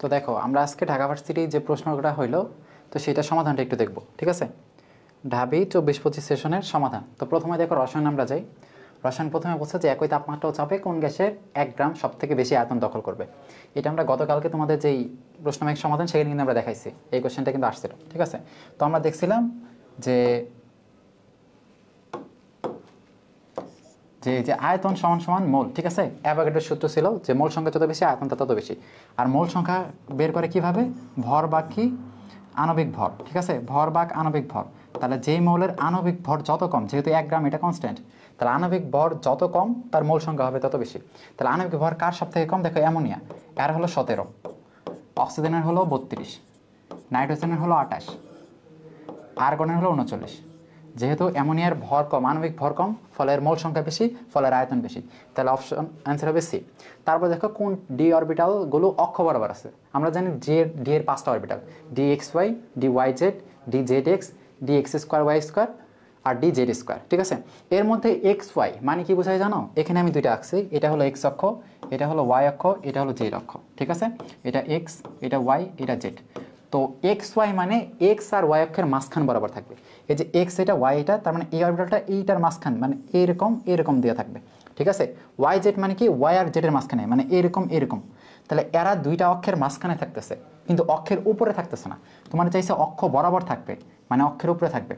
তো দেখো আমরা আজকে ঢাকা ভার্সিটি যে প্রশ্নটা হইলো তো সেটা সমাধানটা একটু দেখব, ঠিক আছে। ঢাবি 24-25 সেশনের সমাধান। তো প্রথমে দেখো রসায়ন আমরা যাই। রসায়ন প্রথমে বলছে যে একই তাপমাত্রা ও চাপে কোন গ্যাসের 1 গ্রাম সব থেকে বেশি আয়তন দখল করবে। এটা আমরা গতকালকে তোমাদের যেই প্রশ্ন ব্যাংক সমাধান সেখানে কিন্তু আমরা দেখাইছি, এই কোশ্চেনটা কিন্তু আসছিল, ঠিক আছে। তো আমরা দেখছিলাম যে যে আয়তন সমান সমান মোল, ঠিক আছে। অ্যাভোগাড্রোর সূত্র ছিল যে মোল সংখ্যা যত বেশি আয়তনটা তত বেশি। আর মোল সংখ্যা বের করে কিভাবে? ভর ভাগ কি আণবিক ভর, ঠিক আছে, ভর ভাগ আণবিক ভর। তাহলে যেই মৌলের আণবিক ভর যত কম, যেহেতু 1 গ্রাম এটা কনস্ট্যান্ট, তাহলে আণবিক ভর যত কম তার মোল সংখ্যা হবে তত বেশি। তাহলে আণবিক ভর কার সব থেকে কম? দেখো অ্যামোনিয়া, এর হলো 17, অক্সিজেনের হলো 32, নাইট্রোজেনের হলো 28, আর্গনের হলো 39। যেহেতু অ্যামোনিয়ার ভর কম, আণবিক ভর কম, ফলে এর মোল সংখ্যা বেশি, ফলে এর আয়তন বেশি। তাহলে অপশন অ্যান্সার হবে সি। তারপর দেখো কোন ডি অরবিটালগুলো অক্ষ বরাবর আছে। আমরা জানি ডি এর 5টা orbital, D X Y, D Y Z, D Z X, D X square Y square আর ডি জেড স্কোয়ার, ঠিক আছে। এর মধ্যে এক্স ওয়াই মানে কি বোঝায় জানো? এখানে আমি দুইটা আঁকছি, এটা হলো এক্স অক্ষ, এটা হলো ওয়াই অক্ষ, এটা হলো জেড অক্ষ, ঠিক আছে। এটা এক্স, এটা ওয়াই, এটা জেড। তো এক্স ওয়াই মানে এক্স আর ওয়াই অক্ষের মাঝখান বরাবর থাকবে। এই যে এক্স এটা ওয়াই এটা, তার মানে এই অরবিটালটা এইটার মাঝখান মানে এরকম এরকম দিয়ে থাকবে, ঠিক আছে। ওয়াই জেড মানে কি ওয়াই আর জেডের মাঝখানে মানে এরকম এরকম। তাহলে এরা দুইটা অক্ষের মাঝখানে থাকতেছে কিন্তু অক্ষের উপরে থাকতেছে না। তোমার চাইছে অক্ষ বরাবর থাকবে মানে অক্ষের উপরে থাকবে।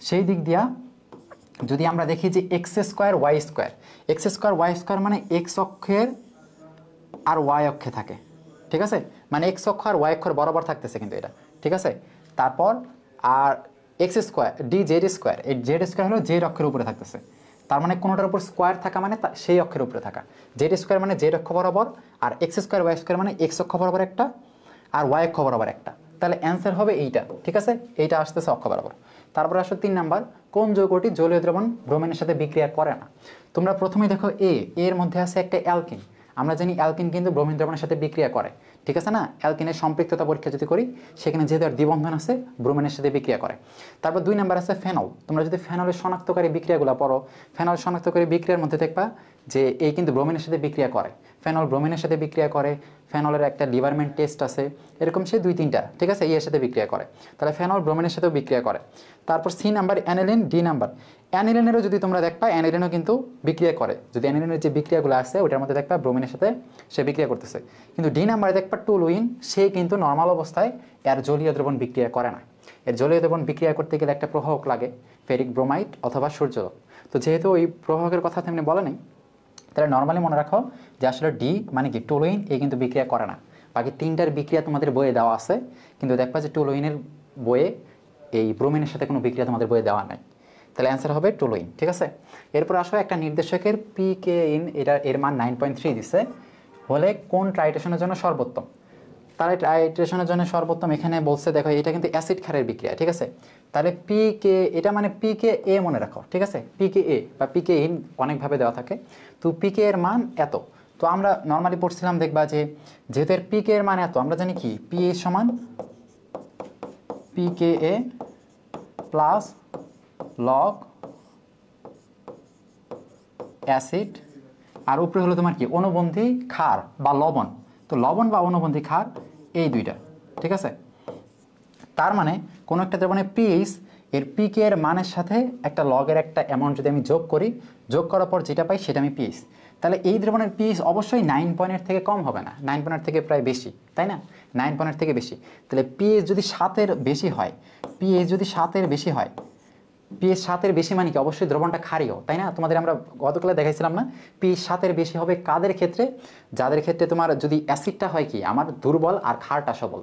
সেই দিক দিয়া যদি আমরা দেখি যে X square Y square, X square Y square মানে এক্স অক্ষের আর ওয়াই অক্ষে থাকে, ঠিক আছে। মানে এক্স অক্ষ আর ওয়াই অক্ষর বরাবর থাকতেছে কিন্তু এটা, ঠিক আছে। তারপর আর X square D Z square, এই জেড স্কোয়ার হলো জেড অক্ষের উপরে থাকতেছে। তার মানে কোনোটার উপর স্কোয়ার থাকা মানে সেই অক্ষের উপরে থাকা। জেড স্কোয়ার মানে জেড অক্ষ বরাবর, আর এক্স স্কোয়ার ওয়াই স্কোয়ার মানে এক্স অক্ষ বরাবর একটা আর ওয়াই অক্ষ বরাবর একটা। তাহলে অ্যান্সার হবে এইটা, ঠিক আছে। এইটা আসতেছে অক্ষ বরাবর। তারপর আসো 3 নাম্বার, কোন যৌগটি জলীয় দ্রবণ ব্রোমিনের সাথে বিক্রিয়া করে না। তোমরা প্রথমেই দেখো এর মধ্যে আছে একটা অ্যালকিন। আমরা জানি অ্যালকিন কিন্তু ব্রোমিন দ্রবণের সাথে বিক্রিয়া করে, ঠিক আছে না। অ্যালকিনের সম্পৃক্ততা পরীক্ষা যদি করি সেখানে যেহেতু আর দ্বিবন্ধন আছে ব্রোমিনের সাথে বিক্রিয়া করে। তারপর 2 নাম্বার আছে ফেনল। তোমরা যদি ফেনলের শনাক্তকারী বিক্রিয়াগুলো পড়ো, ফেনল শনাক্তকারী বিক্রিয়ার মধ্যে দেখবা যে এই কিন্তু ব্রোমিনের সাথে বিক্রিয়া করে। ফেনল ব্রোমিনের সাথে বিক্রিয়া করে, ফেনলের একটা লিভারমেন্ট টেস্ট আছে, এরকম সে 2-3টা, ঠিক আছে, এর সাথে বিক্রিয়া করে। তাহলে ফেনল ব্রোমিনের সাথেও বিক্রিয়া করে। তারপর C number aniline, D number অ্যানিলিনেরও যদি তোমরা দেখবা অ্যানিলিনও কিন্তু বিক্রিয়া করে। যদি অ্যানিলিনের যে বিক্রিয়াগুলো আছে ওটার মধ্যে দেখবা ব্রোমিনের সাথে সে বিক্রিয়া করতেছে। কিন্তু ডি নাম্বারে দেখবা টুলুইন, সে কিন্তু নর্মাল অবস্থায় এর জলীয় দ্রবণ বিক্রিয়া করে না। এর জলীয় দ্রবণ বিক্রিয়া করতে গেলে একটা প্রভাবক লাগে, ফেরিক ব্রোমাইড অথবা সূর্যালোক। তো যেহেতু ওই প্রভাবকের কথা তেমনি বলে নেই, তাহলে নর্মালি মনে রাখো যে আসলে ডি মানে কি টুলুইন, এ কিন্তু বিক্রিয়া করে না। বাকি 3টার বিক্রিয়া তোমাদের বইয়ে দেওয়া আছে, কিন্তু দেখবা যে টুলুইনের বইয়ে এই ব্রোমিনের সাথে কোনো বিক্রিয়া তোমাদের বইয়ে দেওয়া নাই। তাহলে অ্যান্সার হবে টুলুইন, ঠিক আছে। এরপর আসো একটা নির্দেশকের পিকে ইন, এর মান 9.3 দিছে হলে কোন ট্রাইটেশনের জন্য সর্বোত্তম। তাহলে ট্রাইটেশনের জন্য সর্বোত্তম এখানে বলছে দেখো এটা কিন্তু অ্যাসিড ক্ষারের বিক্রিয়া, ঠিক আছে। তাহলে পিকে এটা মানে পিকে এ মনে রাখো, ঠিক আছে। পিকে এ বা পিকে ইন অনেকভাবে দেওয়া থাকে। তো পিকে এর মান এত। তো আমরা নর্মালি পড়ছিলাম দেখবা যে যেহেতু এর পিকে এর মান এত, আমরা জানি কি পি সমান পিকে এ প্লাস লগ অ্যাসিড আর উপরে হলো তোমার কি অনুবন্ধী ক্ষার বা লবণ। তো লবণ বা অনুবন্ধী ক্ষার এই দুইটা, ঠিক আছে। তার মানে কোনো একটা দ্রবণের পিএইচ এর পিকে এর মানের সাথে একটা লগের একটা অ্যামাউন্ট যদি আমি যোগ করি, যোগ করার পর যেটা পাই সেটা আমি পিএইচ। তাহলে এই দ্রবণের পিএইচ অবশ্যই 9 পয়েন্টের থেকে কম হবে না, 9 পয়েন্টের থেকে প্রায় বেশি, তাই না, 9 পয়েন্টের থেকে বেশি। তাহলে পিএইচ যদি 7-এর বেশি হয়, পিএইচ যদি 7-এর বেশি হয়, পিএইচ 7-এর বেশি মানে কি অবশ্যই দ্রবণটা ক্ষারীয়, তাই না। তোমাদের আমরা গতকালে দেখাইছিলাম না, পিএইচ 7-এর বেশি হবে কাদের ক্ষেত্রে? যাদের ক্ষেত্রে তোমার যদি অ্যাসিডটা হয় কি আমার দুর্বল আর ক্ষারটা সবল।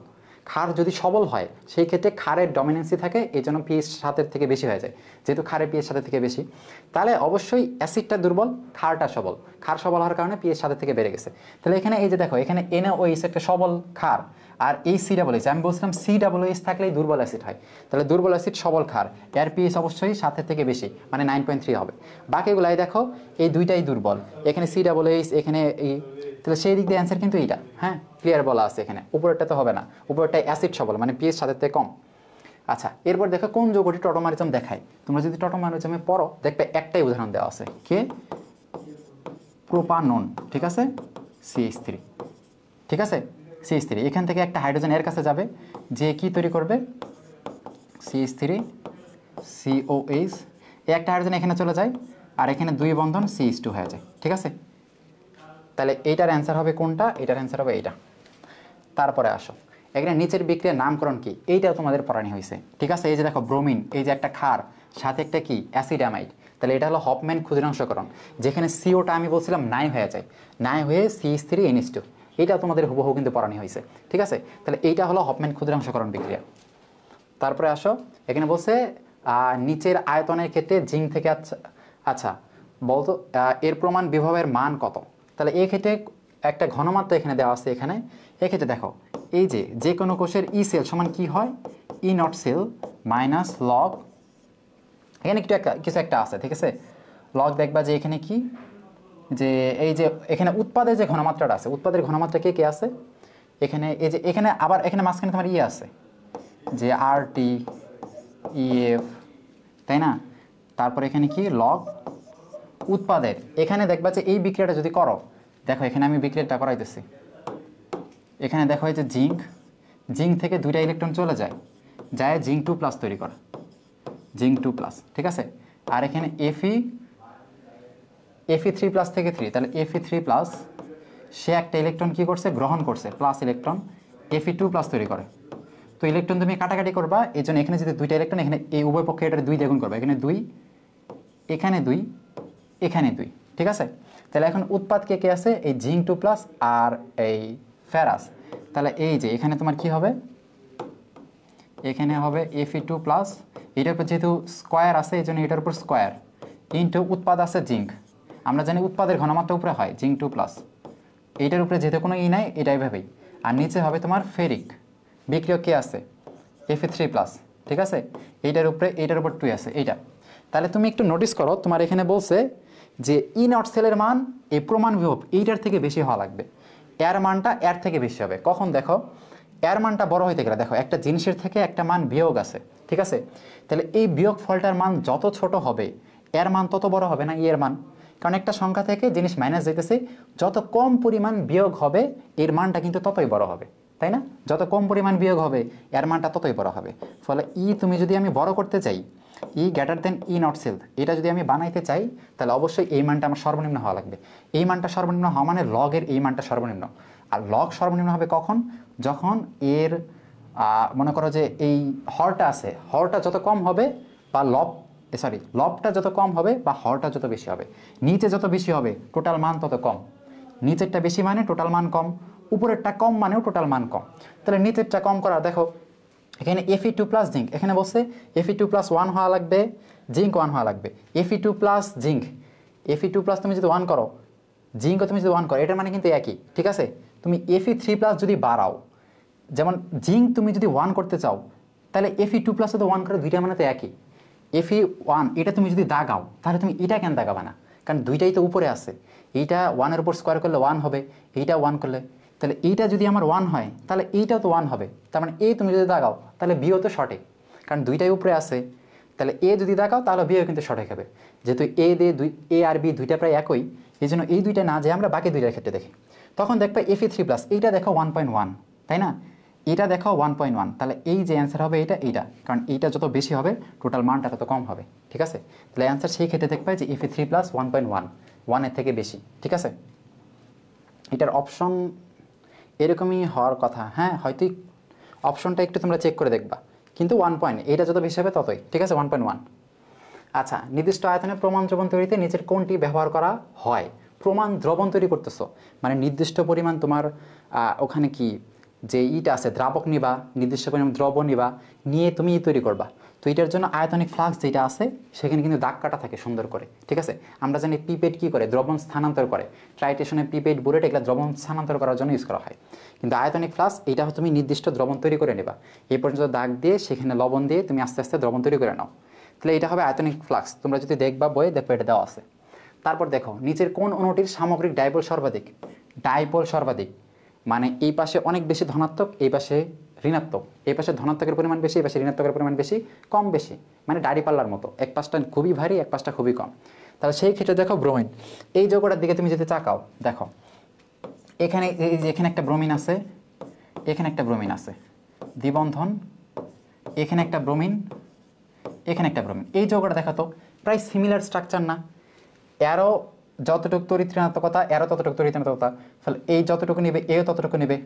ক্ষার যদি সবল হয় সেই ক্ষেত্রে ক্ষারের ডমিনেন্সি থাকে, এই জন্য পিএইচ 7-এর থেকে বেশি হয়ে যায়। যেহেতু ক্ষারের পিএইচ 7-এর থেকে বেশি, তাহলে অবশ্যই অ্যাসিডটা দুর্বল, ক্ষারটা সবল। ক্ষার সবল হওয়ার কারণে পিএইচ 7-এর থেকে বেড়ে গেছে। তাহলে এখানে এই যে দেখো এখানে NaOH একটা সবল ক্ষার, আর এই COOH আমি বলছিলাম COOH থাকলেই দুর্বল অ্যাসিড হয়। তাহলে দুর্বল অ্যাসিড সবল ক্ষার, এর পিএইচ অবশ্যই 7-এর থেকে বেশি মানে 9.3 হবে। বাকিগুলাই দেখো এই দুইটাই দুর্বল, এখানে COOH এখানে এই, তাহলে সেই দিক দিয়ে অ্যান্সার কিন্তু এইটা, হ্যাঁ ক্লিয়ার বলা আছে এখানে। উপরেরটা তো হবে না, উপরেরটাই অ্যাসিড সবল মানে পিএইচ 7-এর থেকে কম। আচ্ছা এরপর দেখো কোন যৌগটি টটোমারিজম দেখায়। তোমরা যদি টটোমারিজমে পড়ো দেখবে একটাই উদাহরণ দেওয়া আছে, কে প্রোপানন, ঠিক আছে, CH3, ঠিক আছে। CH3 এখান থেকে একটা হাইড্রোজেন এর কাছে যাবে, যে কি তৈরি করবে CH3 COH, এই একটা হাইড্রোজেন এখানে চলে যায় আর এখানে 2 বন্ধন CH2 হয়ে যায়। ঠিক আছে, তাহলে এইটার অ্যান্সার হবে কোনটা? এটার অ্যান্সার হবে এইটা। তারপরে আসো, এখানে নিচের বিক্রিয়ার নামকরণ কি, এইটাও তোমাদের পড়ানি হয়েছে। ঠিক আছে, এই যে দেখো ব্রোমিন, এই যে একটা ক্ষার, সাথে একটা কি অ্যাসিডামাইড, তাহলে এটা হলো হফম্যান ক্ষুদ্রাংশকরণ, যেখানে সিওটা আমি বলছিলাম নাই হয়ে যায়, নাই হয়ে CH3NH2, এটা তোমাদের হুবহু কিন্তু পড়ানি হয়েছে। ঠিক আছে, তাহলে এইটা হলো হফম্যান ক্ষুদ্রাংশকরণ বিক্রিয়া। তারপরে আসো, এখানে বলছে নিচের আয়তনের ক্ষেত্রে জিঙ্ক থেকে আচ্ছা বলতো এর প্রমাণ বিভবের মান কত। তাহলে এই ক্ষেত্রে একটা ঘনমাত্রা এখানে দেওয়া আছে, এখানে এক্ষেত্রে দেখো এই যে কোনো কোষের ই সেল সমান কি হয়, ই নট সেল মাইনাস লগ, এখানে কিছু একটা আছে। ঠিক আছে, লগ দেখবা যে এখানে কি, যে এই যে এখানে উৎপাদের যে ঘনমাত্রাটা আছে, উৎপাদের ঘনমাত্রা কে আছে এখানে, এই যে এখানে আবার এখানে মাঝখানে তোমার ইয়ে আছে যে RT EF, তাই না? তারপর এখানে কি লগ উৎপাদের, এখানে দেখবা যে এই বিক্রিয়াটা যদি করো, দেখো এখানে আমি বিক্রিয়াটা করাইতেছি, এখানে দেখো এই যে জিঙ্ক থেকে 2টা ইলেকট্রন চলে যায় জিঙ্ক 2+ তৈরি করে, জিঙ্ক 2+। ঠিক আছে, আর এখানে Fe3+ থেকে 3, তাহলে Fe3+, সে একটা ইলেকট্রন কি করছে, গ্রহণ করছে, প্লাস ইলেকট্রন Fe2+ তৈরি করে। তো ইলেকট্রন তুমি কাটাকাটি করবা, এই জন্য এখানে যদি 2টা ইলেকট্রন, এখানে এই উভয় পক্ষে এটার 2 দ্বিগুণ করবে, এখানে 2, এখানে 2, এখানে 2। ঠিক আছে, তাহলে এখন উৎপাদ কে আছে, এই জিঙ্ক 2+ আর এই ফেরাস। তাহলে এই যে এখানে তোমার কি হবে, এখানে হবে Fe2+, এটার উপর যেহেতু স্কোয়ার আছে এই জন্য এটার উপর স্কোয়ার, ইন্টু উৎপাদ আছে জিঙ্ক, আমরা জানি উৎপাদের ঘনমাত্রা উপরে হয় জিঙ্ক 2+, এইটার উপরে যেহেতু কোনো ই নাই এটা এইভাবেই, আর নিচে হবে তোমার ফেরিক বিক্রিয়ক কে আছে Fe3+। ঠিক আছে, এইটার উপর 2 আছে এইটা। তাহলে তুমি একটু নোটিস করো, তোমার এখানে বলছে যে ই নট সেলের মান এই প্রমাণ বিভব এইটার থেকে বেশি হওয়া লাগবে, এর মানটা এর থেকে বেশি হবে। কখন দেখো এর মানটা বড় হইতে গেলে, দেখো একটা জিনিসের থেকে একটা মান বিয়োগ আছে। ঠিক আছে, তাহলে এই বিয়োগ ফলটার মান যত ছোট হবে এর মান তত বড় হবে না এর মান, কারণ একটা সংখ্যা থেকে জিনিস মাইনাস যেতেছে, যত কম পরিমাণ বিয়োগ হবে এর মানটা কিন্তু ততই বড় হবে, তাই না? যত কম পরিমাণ বিয়োগ হবে এর মানটা ততই বড় হবে। ফলে তুমি যদি আমি বড় করতে চাই, ই নট সেল, এটা যদি আমি বানাইতে চাই, তাহলে অবশ্যই এই মানটা আমার সর্বনিম্ন হওয়া লাগবে। এই মানটা সর্বনিম্ন হওয়া মানে লগের এই মানটা সর্বনিম্ন, আর লগ সর্বনিম্ন হবে কখন, যখন এর মনে করো যে এই হরটা আছে, হরটা যত কম হবে বা লবটা যত কম হবে বা হরটা যত বেশি হবে, নিচে যত বেশি হবে টোটাল মান তত কম, নিচেরটা বেশি মানে টোটাল মান কম, উপরেরটা কম মানেও টোটাল মান কম। তাহলে নিচেরটা কম করা, দেখো এখানে Fe2+ জিঙ্ক, এখানে বলছে Fe2+ 1 হওয়া লাগবে, জিঙ্ক 1 হওয়া লাগবে। Fe2+ জিঙ্ক, Fe2+ তুমি যদি 1 করো, জিঙ্কও তুমি যদি 1 করো, এটার মানে কিন্তু একই। ঠিক আছে, তুমি Fe3+ যদি বাড়াও, যেমন জিঙ্ক তুমি যদি 1 করতে চাও, তাহলে Fe2+ তো 1 করে, দুইটা মানে তো একই। Fe1 এটা তুমি যদি দাগাও, তাহলে তুমি এটা কেন দাগাবা না, কারণ দুইটাই তো উপরে আছে, এইটা 1-এর উপর স্কোয়ার করলে 1 হবে, এইটা 1 করলে, তাহলে এইটা যদি আমার 1 হয় তাহলে এইটাও তো 1 হবে, তার মানে এ তুমি যদি দাগাও তাহলে বিও তো সঠিক, কারণ দুইটাই উপরে আছে, তাহলে এ যদি দাগাও তাহলে বিও কিন্তু সঠিক হবে। যেহেতু এ আর বি দুইটা প্রায় একই, এই জন্য এই দুইটা না যে আমরা বাকি দুইটার ক্ষেত্রে দেখি, তখন দেখবে Fe3+, এইটা দেখো 1.1, তাই না? এটা দেখো 1.1, তাহলে এই যে অ্যান্সার হবে এইটা, কারণ এইটা যত বেশি হবে টোটাল মানটা তত কম হবে। ঠিক আছে, তাহলে অ্যান্সার সেই ক্ষেত্রে দেখবে যে Fe3+ 1.1, 1-এর থেকে বেশি। ঠিক আছে, এটার অপশন এরকমই হওয়ার কথা, হ্যাঁ হয়তো অপশনটা একটু তোমরা চেক করে দেখবা, কিন্তু 1 পয়েন্ট, এইটা যত বেশি হবে ততই। ঠিক আছে, 1.1। আচ্ছা, নির্দিষ্ট আয়তনে প্রমাণ দ্রবণ তৈরিতে নিচের কোনটি ব্যবহার করা হয়? প্রমাণ দ্রবণ তৈরি করতেছো মানে নির্দিষ্ট পরিমাণ তোমার ওখানে কি যে ইটা আছে, দ্রাবক নিবা, নির্দিষ্ট পরিমাণ দ্রব্য নিবা, নিয়ে তুমি তৈরি করবা। তো এটার জন্য আয়তনিক ফ্লাক্স যেটা আছে সেখানে কিন্তু দাগ কাটা থাকে সুন্দর করে। ঠিক আছে, আমরা জানি পিপেট কি করে, দ্রবণ স্থানান্তর করে, ট্রাইটেশনে পিপেট বুলেট এগুলো দ্রবণ স্থানান্তর করার জন্য ইউজ করা হয়। কিন্তু আয়তনিক ফ্লাক্স এটা তুমি নির্দিষ্ট দ্রবণ তৈরি করে নেবা, এই পর্যন্ত দাগ দিয়ে সেখানে লবণ দিয়ে তুমি আস্তে আস্তে দ্রবণ তৈরি করে নাও, তাহলে এটা হবে আয়তনিক ফ্লাক্স। তোমরা যদি দেখবা বইয়ে দেখো এটা দেওয়া আছে। তারপর দেখো নিচের কোন অণুটির সামগ্রিক ডাইপোল সর্বাধিক? ডাইপোল সর্বাধিক মানে এই পাশে অনেক বেশি ধনাত্মক, এই পাশে ঋণাত্মক, এই পাশে ধনাত্মকের পরিমাণ বেশি, এই পাশে ঋণাত্মকের পরিমাণ বেশি, কম বেশি, মানে দাড়িপাল্লার মতো, এক পাশটা খুবই ভারী, এক পাশটা খুবই কম। তাহলে সেই ক্ষেত্রে দেখো ব্রোমিন, এই যৌগটার দিকে তুমি যদি তাকাও, দেখো এখানে এই যে এখানে একটা ব্রোমিন আছে, এখানে একটা ব্রোমিন আছে, দ্বিবন্ধন, এখানে একটা ব্রোমিন, এখানে একটা ব্রোমিন। এই যৌগটা দেখা তো প্রায় সিমিলার স্ট্রাকচার না? এরও যতটুকু তড়িৎ ঋণাত্মকতা, এরও ততটুকু তড়িৎ ঋণাত্মকতা, ফলে এই যতটুকু নেবে এও ততটুকু নেবে,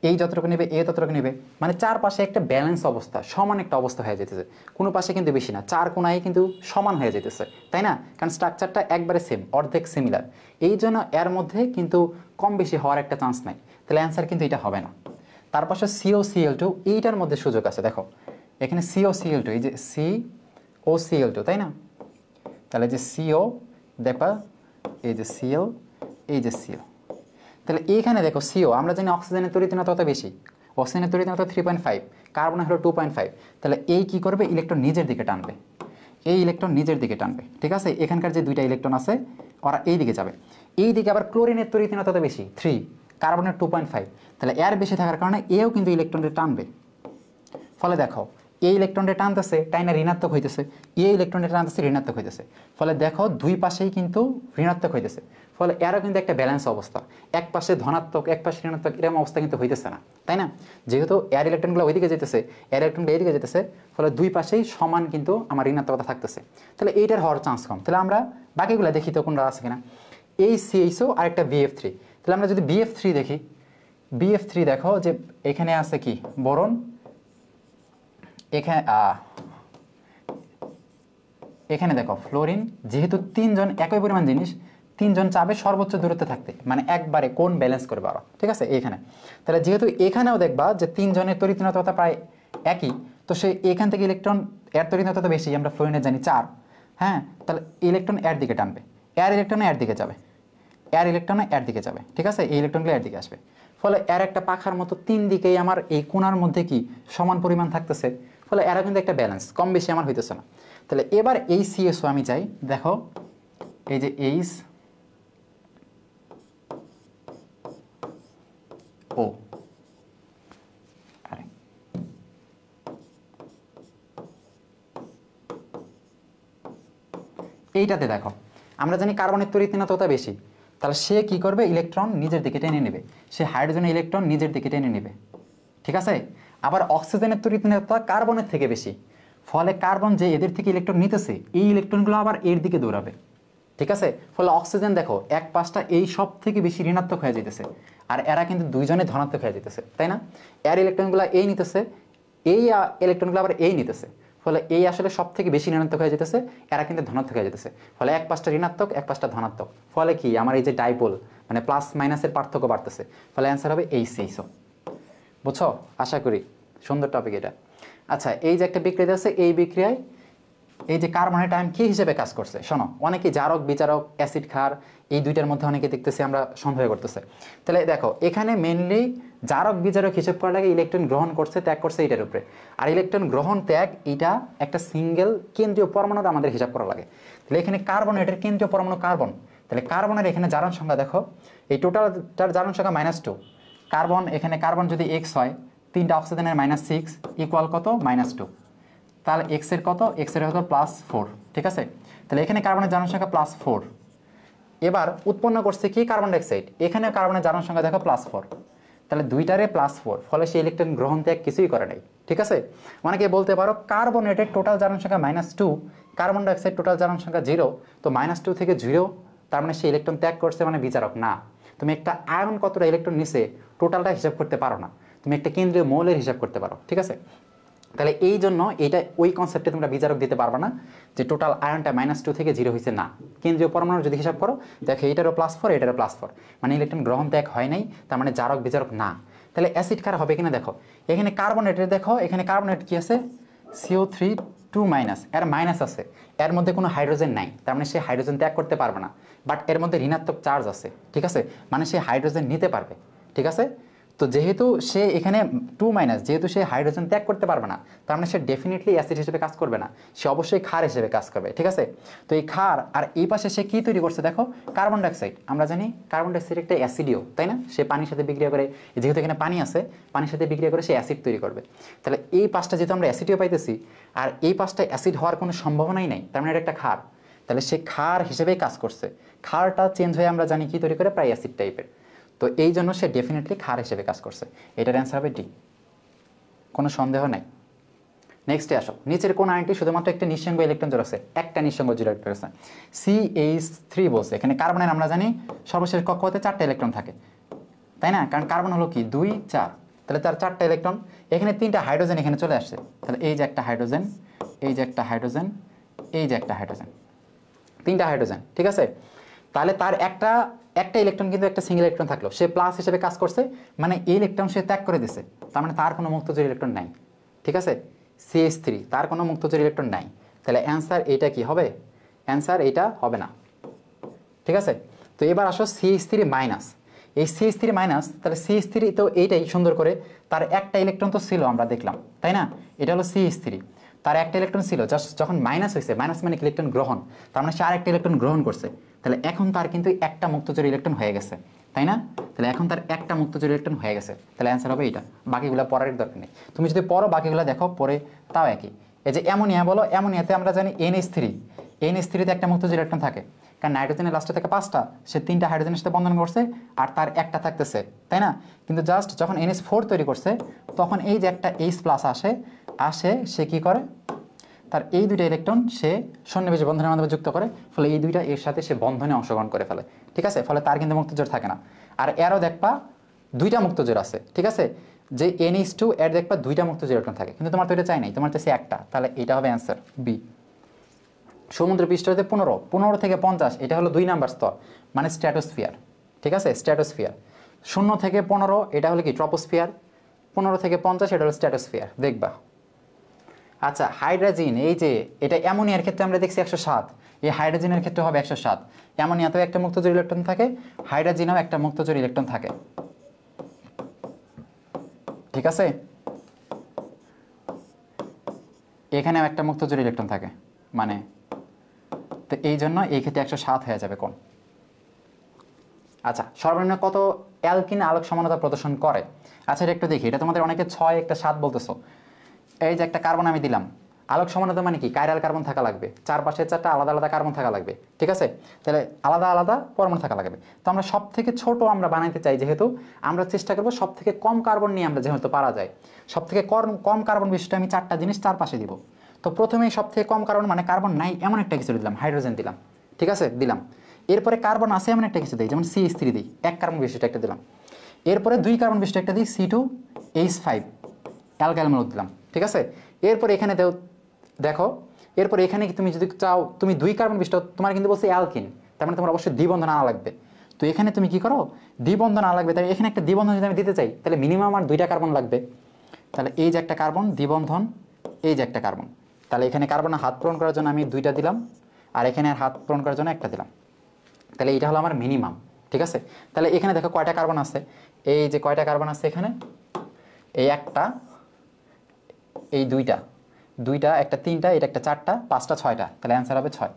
এই যতটুকু নেবে এ ততটুকু নেবে, মানে চারপাশে একটা ব্যালেন্স অবস্থা, সমান একটা অবস্থা হয়ে যেতেছে। কোনো পাশে কিন্তু বেশি না, চার কোনায় কিন্তু সমান হয়ে যেতেছে, তাই না? কারণ স্ট্রাকচারটা একবারে সেম, অর্ধেক সিমিলার। এই জন্য এর মধ্যে কিন্তু কম বেশি হওয়ার একটা চান্স নাই। তাহলে অ্যান্সার কিন্তু এটা হবে না। তার পাশে COCl2, এইটার মধ্যে সুযোগ আছে। দেখো এখানে COCl2, এই যে COCl2, তাই না? তাহলে যে CO দেখবা, এই যে Cl, এই যে Cl, তাহলে এইখানে দেখো CO, আমরা জানি অক্সিজেনের তড়িৎ ঋণাত্মকতা বেশি, অক্সিজেনের তড়িৎ ঋণাত্মকতা 3.5, কার্বনের হলো 2.5। তাহলে এই কি করবে, ইলেকট্রন নিজের দিকে টানবে, এই ইলেকট্রন নিজের দিকে টানবে, ঠিক আছে? এখানকার যে দুইটা ইলেকট্রন আছে ওরা এই দিকে যাবে। এই দিকে আবার ক্লোরিনের তড়িৎ ঋণাত্মকতা বেশি 3, কার্বনের 2.5, তাহলে এর বেশি থাকার কারণে এও কিন্তু ইলেকট্রনটা টানবে। ফলে দেখো এই ইলেকট্রনটা টানতেছে, টাইনা ঋণাত্মক হইতেছে, এই ইলেকট্রনটা টানতেছে, ঋণাত্মক হইতেছে। ফলে দেখো দুই পাশেই কিন্তু ঋণাত্মক হইতেছে। ফলে এরও কিন্তু একটা ব্যালেন্স অবস্থা, এক পাশে ধনাত্মক এক পাশে ঋণাত্মক, এরকম অবস্থা কিন্তু হইতেছে না, তাই না? যেহেতু এর ইলেকট্রনগুলো ওইদিকে যেতেছে, এর ইলেকট্রনগুলো এইদিকে যেতেছে, ফলে দুই পাশেই সমান কিন্তু আমার ঋণাত্মকতা থাকতেছে। তাহলে এইটার হওয়ার চান্স কম। তাহলে আমরা বাকিগুলো দেখি তো কোনটা আছে কিনা। এই CHO আর একটা BF3। তাহলে আমরা যদি BF3 দেখি, BF3 দেখো যে এখানে আছে কি বোরন, এখানে দেখো ফ্লোরিন। যেহেতু তিনজন একই পরিমাণ জিনিস, তিনজন চাবে সর্বোচ্চ দূরত্বে থাকতে, মানে একবারে কোন ব্যালেন্স করবে আরো, ঠিক আছে? এইখানে তাহলে যেহেতু এখানেও দেখবা যে তিনজনের তড়িৎ ঋণাত্মকতা প্রায় একই, তো সে এখান থেকে ইলেকট্রন এর তড়িৎ ঋণাত্মকতা বেশি, আমরা ফ্লোরিনে জানি 4, হ্যাঁ? তাহলে ইলেকট্রন এর দিকে টানবে, এর ইলেকট্রন এর দিকে যাবে, এর ইলেকট্রন এর দিকে যাবে, ঠিক আছে? এই ইলেকট্রনগুলো এর দিকে আসবে। ফলে এর একটা পাখার মতো তিন দিকেই আমার এই কোণার মধ্যে কি সমান পরিমাণ থাকতেছে। ফলে এরা কিন্তু একটা ব্যালেন্স, কম বেশি আমার হইতেছে না। তাহলে এবার এই CSO আমি যাই, দেখো এই যে HO, এইটাতে দেখো আমরা জানি কার্বনের তড়িৎ ঋণাত্মকতা বেশি, তাহলে সে কি করবে, ইলেকট্রন নিজের দিকে টেনে নেবে, সে হাইড্রোজেনের ইলেকট্রন নিজের দিকে টেনে নেবে, ঠিক আছে? আবার অক্সিজেনের তড়িৎ ঋণাত্মকতা কার্বনের থেকে বেশি, ফলে কার্বন যে এদের থেকে ইলেকট্রন নিতেছে, এই ইলেকট্রনগুলো আবার এর দিকে দৌড়াবে, ঠিক আছে? ফলে অক্সিজেন দেখো এক পাশটা এই সব থেকে বেশি ঋণাত্মক হয়ে যেতেছে, আর এরা কিন্তু দুইজনে ধনাত্মক হয়ে যেতেছে, তাই না? এর ইলেকট্রনগুলো এই নিতেছে, এই ইলেকট্রনগুলো আবার এই নিতেছে, ফলে এই আসলে সব থেকে বেশি ঋণাত্মক হয়ে যেতেছে, এরা কিন্তু ধনাত্মক হয়ে যেতেছে। ফলে এক পাশটা ঋণাত্মক এক পাশটা ধনাত্মক, ফলে কি আমার এই যে ডাইপোল মানে প্লাস মাইনাসের পার্থক্য বাড়তেছে। ফলে অ্যান্সার হবে এই CSO। বুঝছো? আশা করি সুন্দর টপিক এটা। আচ্ছা, এই যে একটা বিক্রিয়া আছে, এই বিক্রিয়ায় এই যে কার্বনের টাইম কি হিসেবে কাজ করছে শোনো। অনেকে জারক বিচারক অ্যাসিড ক্ষার এই দুইটার মধ্যে অনেকে দেখতেছি আমরা সন্দেহ করতেছে। তাহলে দেখো এখানে মেনলি জারক বিচারক হিসেব করা লাগে ইলেকট্রন গ্রহণ করছে ত্যাগ করছে এইটার উপরে, আর ইলেকট্রন গ্রহণ ত্যাগ এটা একটা সিঙ্গেল কেন্দ্রীয় পরমাণুর আমাদের হিসাব করা লাগে। তাহলে এখানে কার্বন, এটার কেন্দ্রীয় পরমাণু কার্বন। তাহলে কার্বনের এখানে জারণ সংখ্যা দেখো, এই টোটালটার জারণ সংখ্যা -2। কার্বন, এখানে কার্বন যদি X হয়, 3টা অক্সিজেনের -6 ইকুয়াল কত, -2। তাহলে এক্স এর কত, এক্স এর হতো +4, ঠিক আছে? তাহলে এখানে কার্বনের জারণ সংখ্যা +4। এবার উৎপন্ন করছে কি কার্বন ডাইঅক্সাইড, এখানে কার্বনের জারণ সংখ্যা দেখো +4, তাহলে দুইটারে +4, ফলে সেই ইলেকট্রন গ্রহণ ত্যাগ কিছুই করে নাই, ঠিক আছে? অনেকে বলতে পারো কার্বনেটের টোটাল জারণ সংখ্যা -2, কার্বন ডাইঅক্সাইড টোটাল জারণ সংখ্যা 0, তো -2 থেকে 0, তার মানে সেই ইলেকট্রন ত্যাগ করছে মানে বিচারক না। তুমি একটা আয়ন কতটা ইলেকট্রন নিছে টোটালটা হিসাব করতে পারো না, তুমি একটা কেন্দ্রীয় মৌলের হিসাব করতে পারো, ঠিক আছে? তাহলে এই জন্য এটা ওই কনসেপ্টে তোমরা বিচারক দিতে পারবে না যে টোটাল আয়নটা -2 থেকে 0 হয়েছে, না। কেন্দ্রীয় পরমাণু যদি হিসাব করো দেখো এটারও +4 এটারও +4, মানে ইলেকট্রন গ্রহণ ত্যাগ হয় নাই, তার মানে জারক বিচারক না। তাহলে অ্যাসিড ক্ষার হবে কিনা দেখো, এখানে কার্বনেটের দেখো, এখানে কার্বনেট কি আছে, CO3 2- এর মাইনাস আছে, এর মধ্যে কোনো হাইড্রোজেন নাই, তার মানে সে হাইড্রোজেন ত্যাগ করতে পারবে না, বাট এর মধ্যে ঋণাত্মক চার্জ আছে, ঠিক আছে? মানে সে হাইড্রোজেন নিতে পারবে, ঠিক আছে? তো যেহেতু সে এখানে 2-, যেহেতু সে হাইড্রোজেন ত্যাগ করতে পারবে না, তার মানে সে ডেফিনেটলি অ্যাসিড হিসেবে কাজ করবে না, সে অবশ্যই ক্ষার হিসেবে কাজ করবে, ঠিক আছে? তো এই ক্ষার, আর এই পাশে সে কি তৈরি করছে দেখো, কার্বন ডাইঅক্সাইড। আমরা জানি কার্বন ডাইঅক্সাইড একটা অ্যাসিডিও, তাই না? সে পানির সাথে বিক্রিয়া করে, যেহেতু এখানে পানি আছে, পানির সাথে বিক্রিয়া করে সে অ্যাসিড তৈরি করবে। তাহলে এই পাশটা যেহেতু আমরা অ্যাসিডিও পাইতেছি, আর এই পাশটা অ্যাসিড হওয়ার কোনো সম্ভাবনাই নাই, তার মানে এটা একটা ক্ষার। তাহলে সে ক্ষার হিসেবেই কাজ করছে। ক্ষারটা চেঞ্জ হয়ে আমরা জানি কি তৈরি করে, প্রায় অ্যাসিড টাইপের। তো এই জন্য সে ডেফিনেটলি ক্ষার হিসেবে কাজ করছে। এটার অ্যান্সার হবে ডি, কোনো সন্দেহ নাই। নেক্সটে আসো, নিচের কোন আয়নটি শুধুমাত্র একটা নিঃসঙ্গ ইলেকট্রন জোড় আছে, একটা নিঃসঙ্গ জোড় ইলেকট্রন আছে, CH3 বলছে। এখানে কার্বনের আমরা জানি সর্বশেষ কক্ষপথে 4টা ইলেকট্রন থাকে, তাই না? কারণ কার্বন হলো কি 2 4, তাহলে তার 4টা ইলেকট্রন, এখানে 3টা হাইড্রোজেন এখানে চলে আসছে, তাহলে এই যে একটা হাইড্রোজেন, এই যে একটা হাইড্রোজেন, এই যে একটা হাইড্রোজেন, 3টা হাইড্রোজেন, ঠিক আছে? তাহলে তার একটা ইলেকট্রন কিন্তু একটা সিঙ্গেল ইলেকট্রন থাকলো, সে প্লাস হিসেবে কাজ করছে, মানে এই ইলেকট্রন সে ত্যাগ করে দিছে, তার মানে তার কোনো মুক্তজোড় ইলেকট্রন নাই, ঠিক আছে? CH3 তার কোনো মুক্তজোড় ইলেকট্রন নাই, তাহলে অ্যান্সার এইটা কি হবে? অ্যান্সার এইটা হবে না, ঠিক আছে? তো এবার আসো CH3 মাইনাস, এই CH3 মাইনাস, তাহলে CH3 তো এইটাই সুন্দর করে, তার একটা ইলেকট্রন তো ছিল আমরা দেখলাম, তাই না? এটা হলো CH3, তার একটা ইলেকট্রন ছিল, জাস্ট যখন মাইনাস হয়েছে, মাইনাস মানে ইলেকট্রন গ্রহণ, তার মানে সে আরেকটা ইলেকট্রন গ্রহণ করছে, তাহলে এখন তার কিন্তু একটা মুক্তজোড় ইলেকট্রন হয়ে গেছে, তাই না? তাহলে এখন তার একটা মুক্তজোড় ইলেকট্রন হয়ে গেছে, তাহলে অ্যান্সার হবে এইটা, বাকিগুলো পড়ার দরকার নেই। তুমি যদি পড়ো বাকিগুলো দেখো পরে তাও একই। এই যে অ্যামোনিয়া বলো, অ্যামোনিয়াতে আমরা জানি NH3 তে একটা মুক্তজোড় ইলেকট্রন থাকে, কারণ নাইট্রোজেনের লাস্টে থেকে 5টা, সে 3টা হাইড্রোজেনের সাথে বন্ধন করছে আর তার একটা থাকতেছে, তাই না? কিন্তু জাস্ট যখন NH4 তৈরি করছে তখন এই যে একটা H+ আসে সে কি করে, তার এই দুইটা ইলেকট্রন সে সন্নিবেশ বন্ধনের মাধ্যমে যুক্ত করে, ফলে এই দুইটা এর সাথে সে বন্ধনে অংশগ্রহণ করে ফেলে, ঠিক আছে? ফলে তার কিন্তু মুক্তজোড় থাকে না। আর এরও দেখবা 2টা মুক্তজোড় আছে, ঠিক আছে? যে NH2 এর দেখবা 2টা মুক্তজোড় ইলেকট্রন থাকে, কিন্তু তোমার তো এটা চাই নাই, তোমার চাইছে একটা, তাহলে এটা হবে অ্যান্সার বি। সমুদ্র পৃষ্ঠ হতে 15 থেকে 50, এটা হলো 2 নাম্বার স্তর, মানে স্ট্র্যাটোস্ফিয়ার, ঠিক আছে? স্ট্র্যাটোস্ফিয়ার। 0 থেকে 15 এটা হলো কি ট্রপোস্ফিয়ার, 15 থেকে 50 এটা হলো স্ট্র্যাটোস্ফিয়ার, দেখবা। আচ্ছা, হাইড্রোজেন, এই যে এটা অ্যামোনিয়ার ক্ষেত্রে আমরা দেখছি 107, এই হাইড্রোজেনের ক্ষেত্রে হবে 107। অ্যামোনিয়াতেও একটা মুক্তজোড় ইলেকট্রন থাকে, হাইড্রোজেনেও একটা মুক্তজোড় ইলেকট্রন থাকে, ঠিক আছে? এখানেও একটা মুক্তজোড় ইলেকট্রন থাকে, মানে তো এই জন্য এই ক্ষেত্রে 107 হয়ে যাবে কোন। আচ্ছা, সর্বনিম্ন কত অ্যালকিন আলোক সমানতা প্রদর্শন করে? আচ্ছা, এটা একটু দেখি, এটা তোমাদের অনেকে 6 একটা 7 বলতেছো। এই যে একটা কার্বন আমি দিলাম, আলোক সমানতা মানে কি? কাইরাল কার্বন থাকা লাগবে, চারপাশে 4টা আলাদা আলাদা কার্বন থাকা লাগবে, ঠিক আছে? তাহলে আলাদা আলাদা পরমাণু থাকা লাগবে। তো আমরা সব থেকে ছোট আমরা বানাইতে চাই, যেহেতু আমরা চেষ্টা করবো সব থেকে কম কার্বন নিয়ে আমরা যেহেতু পারা যায়, সব থেকে কম কার্বন বিশিষ্ট আমি 4টা জিনিস চারপাশে দিব। তো প্রথমেই সব থেকে কম কার্বন মানে কার্বন নাই এমন একটা কিছু দিলাম, হাইড্রোজেন দিলাম, ঠিক আছে? দিলাম। এরপরে কার্বন আছে এমন একটা কিছু দিই, যেমন CH3 দিই, 1 কার্বন বিশিষ্ট একটা দিলাম। এরপরে 2 কার্বন বিশিষ্ট একটা দিই, C2H5 অ্যালকাইল মূলক দিলাম, ঠিক আছে? এরপর এখানে দেখো, এরপর এখানে তুমি যদি চাও তুমি 2 কার্বন বিশিষ্ট, তোমার কিন্তু বলছে অ্যালকিন, তার মানে তোমার অবশ্যই দ্বিবন্ধন আনা লাগবে। তো এখানে তুমি কি করো, দ্বিবন্ধন আনা লাগবে, তাই এখানে একটা দ্বিবন্ধন যদি আমি দিতে চাই তাহলে মিনিমাম আমার 2টা কার্বন লাগবে। তাহলে এই যে একটা কার্বন দ্বিবন্ধন, এই যে একটা কার্বন, তাহলে এখানে কার্বনের হাত পূরণ করার জন্য আমি 2টা দিলাম, আর এখানে হাত পূরণ করার জন্য একটা দিলাম, তাহলে এইটা হলো আমার মিনিমাম, ঠিক আছে? তাহলে এখানে দেখো কয়টা কার্বন আছে, এই যে কয়টা কার্বন আছে এখানে, এই একটা, এই দুইটা, একটা 3টা, এটা একটা 4টা, 5টা 6টা, তাহলে অ্যান্সার হবে 6।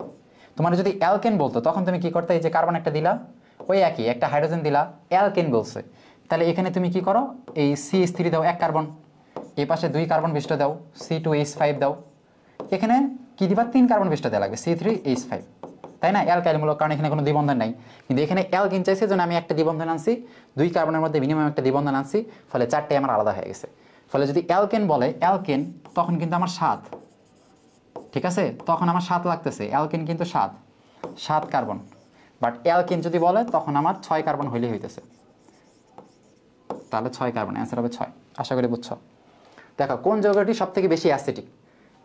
তোমার যদি অ্যালকেন বলতো তখন তুমি কি করতে, এই যে কার্বন একটা দিলা, ওই একই একটা হাইড্রোজেন দিলা, অ্যালকেন বলছে, তাহলে এখানে তুমি কি করো, এই CH3 দাও 1 কার্বন, এই পাশে 2 কার্বন বিশিষ্ট দাও, C2H5 দাও, এখানে কি দিবা 3 কার্বন বিশিষ্ট দেওয়া লাগবে, C3H5, তাই না? অ্যালকাইলমূলক, কারণ এখানে কোনো দ্বিবন্ধন নাই, কিন্তু এখানে অ্যালকিন চাইছে জন্য আমি একটা দ্বিবন্ধন আনছি, 2 কার্বনের মধ্যে মিনিমাম একটা দ্বিবন্ধন আনছি, ফলে 4টাই আমার আলাদা হয়ে গেছে। ফলে যদি অ্যালকেন বলে অ্যালকেন, তখন কিন্তু আমার 7, ঠিক আছে? তখন আমার 7 লাগতেছে, অ্যালকেন কিন্তু 7 কার্বন, বাট অ্যালকেন যদি বলে তখন আমার 6 কার্বন হইলেই হইতেছে, তাহলে 6 কার্বন, অ্যান্সার হবে 6। আশা করি বুঝছো। দেখো কোন যৌগটি সব থেকে বেশি